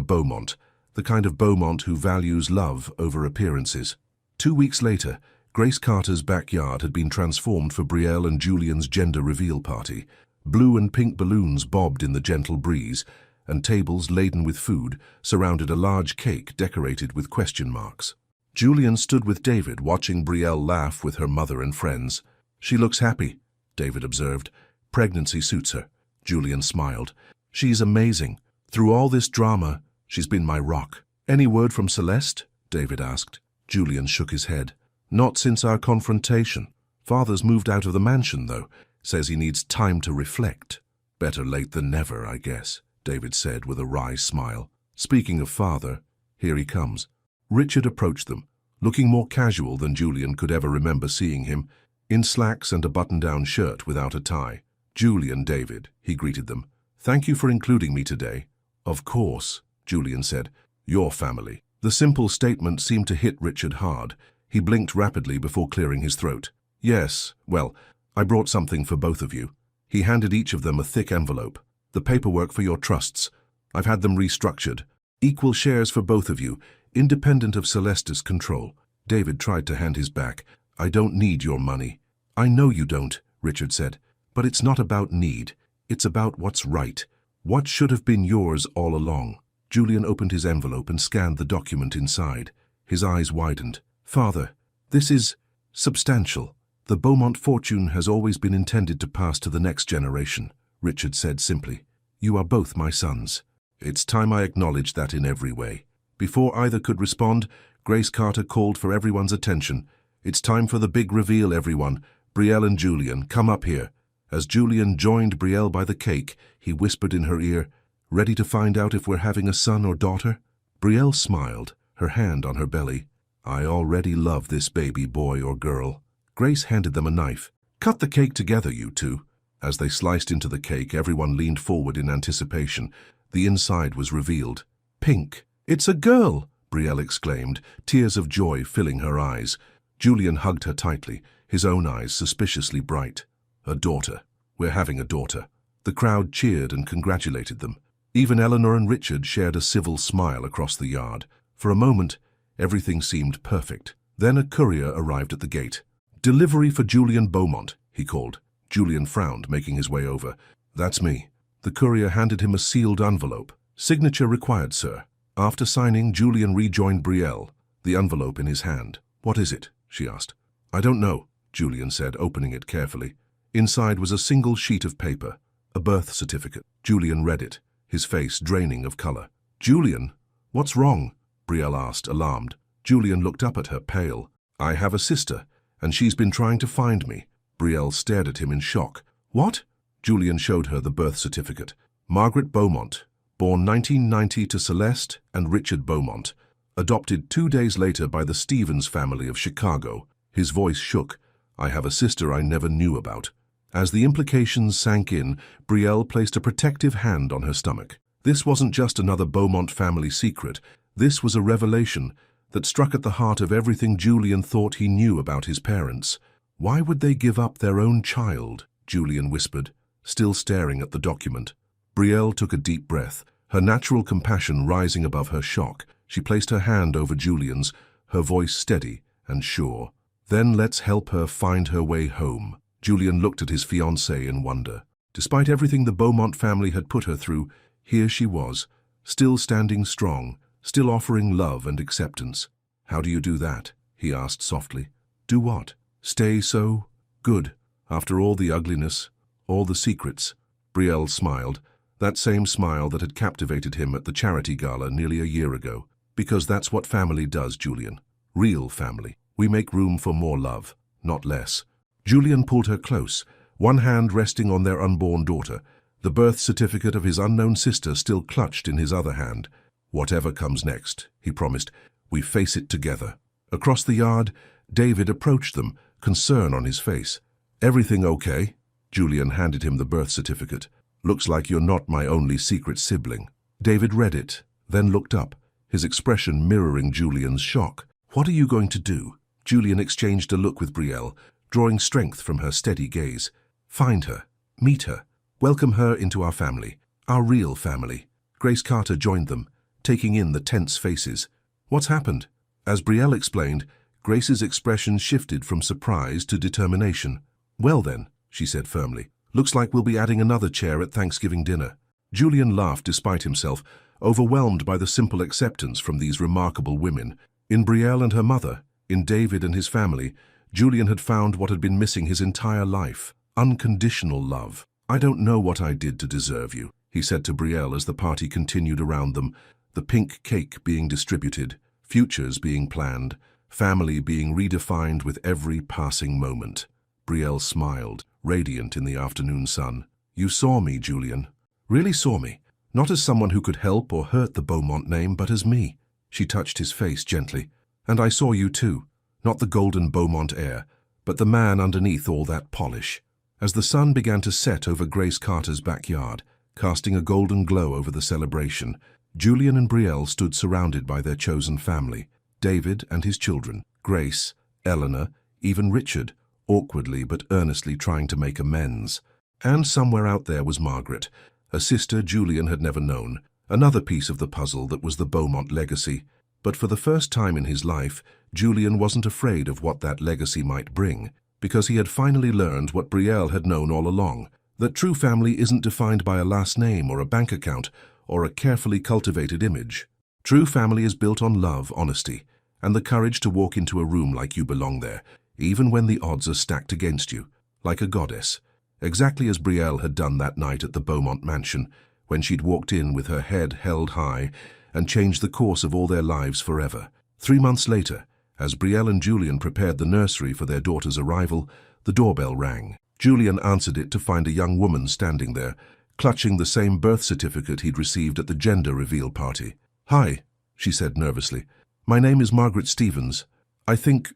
Bowmont, the kind of Bowmont who values love over appearances. 2 weeks later, Grace Carter's backyard had been transformed for Brielle and Julian's gender reveal party. Blue and pink balloons bobbed in the gentle breeze, and tables laden with food surrounded a large cake decorated with question marks. Julian stood with David, watching Brielle laugh with her mother and friends. She looks happy, David observed. Pregnancy suits her. Julian smiled. She's amazing. Through all this drama, she's been my rock. Any word from Celeste? David asked. Julian shook his head. Not since our confrontation. Father's moved out of the mansion, though. Says he needs time to reflect. Better late than never, I guess, David said with a wry smile. Speaking of father, here he comes. Richard approached them, looking more casual than Julian could ever remember seeing him, in slacks and a button-down shirt without a tie. Julian, David, he greeted them. Thank you for including me today. Of course, Julian said. Your family. The simple statement seemed to hit Richard hard. He blinked rapidly before clearing his throat. Yes, well, I brought something for both of you. He handed each of them a thick envelope. The paperwork for your trusts. I've had them restructured. Equal shares for both of you, independent of Celeste's control. David tried to hand his back. I don't need your money. I know you don't, Richard said. But it's not about need. It's about what's right. What should have been yours all along. Julian opened his envelope and scanned the document inside. His eyes widened. Father, this is substantial. The Bowmont fortune has always been intended to pass to the next generation, Richard said simply. You are both my sons. It's time I acknowledged that in every way. Before either could respond, Grace Carter called for everyone's attention. It's time for the big reveal, everyone. Brielle and Julian, come up here. As Julian joined Brielle by the cake, he whispered in her ear, ready to find out if we're having a son or daughter? Brielle smiled, her hand on her belly. I already love this baby boy or girl. Grace handed them a knife. Cut the cake together, you two. As they sliced into the cake, everyone leaned forward in anticipation. The inside was revealed. Pink. It's a girl, Brielle exclaimed, tears of joy filling her eyes. Julian hugged her tightly, his own eyes suspiciously bright. A daughter. We're having a daughter. The crowd cheered and congratulated them. Even Eleanor and Richard shared a civil smile across the yard. For a moment, everything seemed perfect. Then a courier arrived at the gate. Delivery for Julian Bowmont, he called. Julian frowned, making his way over. That's me. The courier handed him a sealed envelope. Signature required, sir. After signing, Julian rejoined Brielle, the envelope in his hand. What is it? She asked. I don't know, Julian said, opening it carefully. Inside was a single sheet of paper, a birth certificate. Julian read it, his face draining of color. Julian, what's wrong? Brielle asked, alarmed. Julian looked up at her, pale. I have a sister, and she's been trying to find me. Brielle stared at him in shock. What? Julian showed her the birth certificate. Margaret Bowmont, born 1990 to Celeste and Richard Bowmont, adopted 2 days later by the Stevens family of Chicago. His voice shook. I have a sister I never knew about. As the implications sank in, Brielle placed a protective hand on her stomach. This wasn't just another Bowmont family secret. This was a revelation that struck at the heart of everything Julian thought he knew about his parents. Why would they give up their own child? Julian whispered, still staring at the document. Brielle took a deep breath, her natural compassion rising above her shock. She placed her hand over Julian's, her voice steady and sure. Then let's help her find her way home. Julian looked at his fiancée in wonder. Despite everything the Bowmont family had put her through, here she was, still standing strong, still offering love and acceptance. How do you do that? He asked softly. Do what? Stay so good, after all the ugliness, all the secrets. Brielle smiled, that same smile that had captivated him at the charity gala nearly a year ago. Because that's what family does, Julian. Real family. We make room for more love, not less. Julian pulled her close, one hand resting on their unborn daughter, the birth certificate of his unknown sister still clutched in his other hand. Whatever comes next, he promised, we face it together. Across the yard, David approached them, concern on his face. Everything okay? Julian handed him the birth certificate. Looks like you're not my only secret sibling. David read it, then looked up, his expression mirroring Julian's shock. "What are you going to do?" Julian exchanged a look with Brielle, drawing strength from her steady gaze. "Find her, meet her, welcome her into our family, our real family." Grace Carter joined them, taking in the tense faces. "What's happened?" As Brielle explained, Grace's expression shifted from surprise to determination. "Well then," she said firmly, "looks like we'll be adding another chair at Thanksgiving dinner." Julian laughed despite himself, overwhelmed by the simple acceptance from these remarkable women. In Brielle and her mother, in David and his family, Julian had found what had been missing his entire life: unconditional love. "I don't know what I did to deserve you," he said to Brielle as the party continued around them, the pink cake being distributed, futures being planned, family being redefined with every passing moment. Brielle smiled, radiant in the afternoon sun. "You saw me, Julian. Really saw me. Not as someone who could help or hurt the Beaumont name, but as me." She touched his face gently. "And I saw you too. Not the golden Beaumont heir, but the man underneath all that polish." As the sun began to set over Grace Carter's backyard, casting a golden glow over the celebration, Julian and Brielle stood surrounded by their chosen family, David and his children, Grace, Eleanor, even Richard, awkwardly but earnestly trying to make amends. And somewhere out there was Margaret, a sister Julian had never known, another piece of the puzzle that was the Beaumont legacy. But for the first time in his life, Julian wasn't afraid of what that legacy might bring, because he had finally learned what Brielle had known all along, that true family isn't defined by a last name or a bank account or a carefully cultivated image. True family is built on love, honesty, and the courage to walk into a room like you belong there, even when the odds are stacked against you, like a goddess. Exactly as Brielle had done that night at the Beaumont mansion, when she'd walked in with her head held high and changed the course of all their lives forever. 3 months later, as Brielle and Julian prepared the nursery for their daughter's arrival, the doorbell rang. Julian answered it to find a young woman standing there, clutching the same birth certificate he'd received at the gender reveal party. "Hi," she said nervously. "My name is Margaret Stevens. I think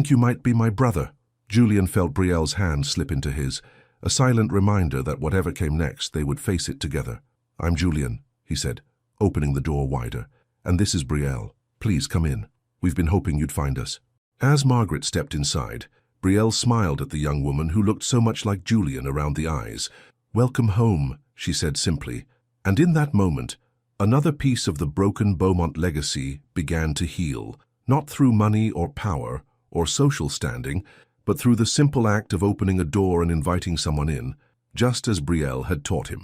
you might be my brother." Julian felt Brielle's hand slip into his, a silent reminder that whatever came next, they would face it together. "I'm Julian," he said, opening the door wider. "And this is Brielle. Please come in. We've been hoping you'd find us." As Margaret stepped inside, Brielle smiled at the young woman who looked so much like Julian around the eyes. "Welcome home," she said simply. And in that moment, another piece of the broken Beaumont legacy began to heal, not through money or power or social standing, but through the simple act of opening a door and inviting someone in, just as Brielle had taught him.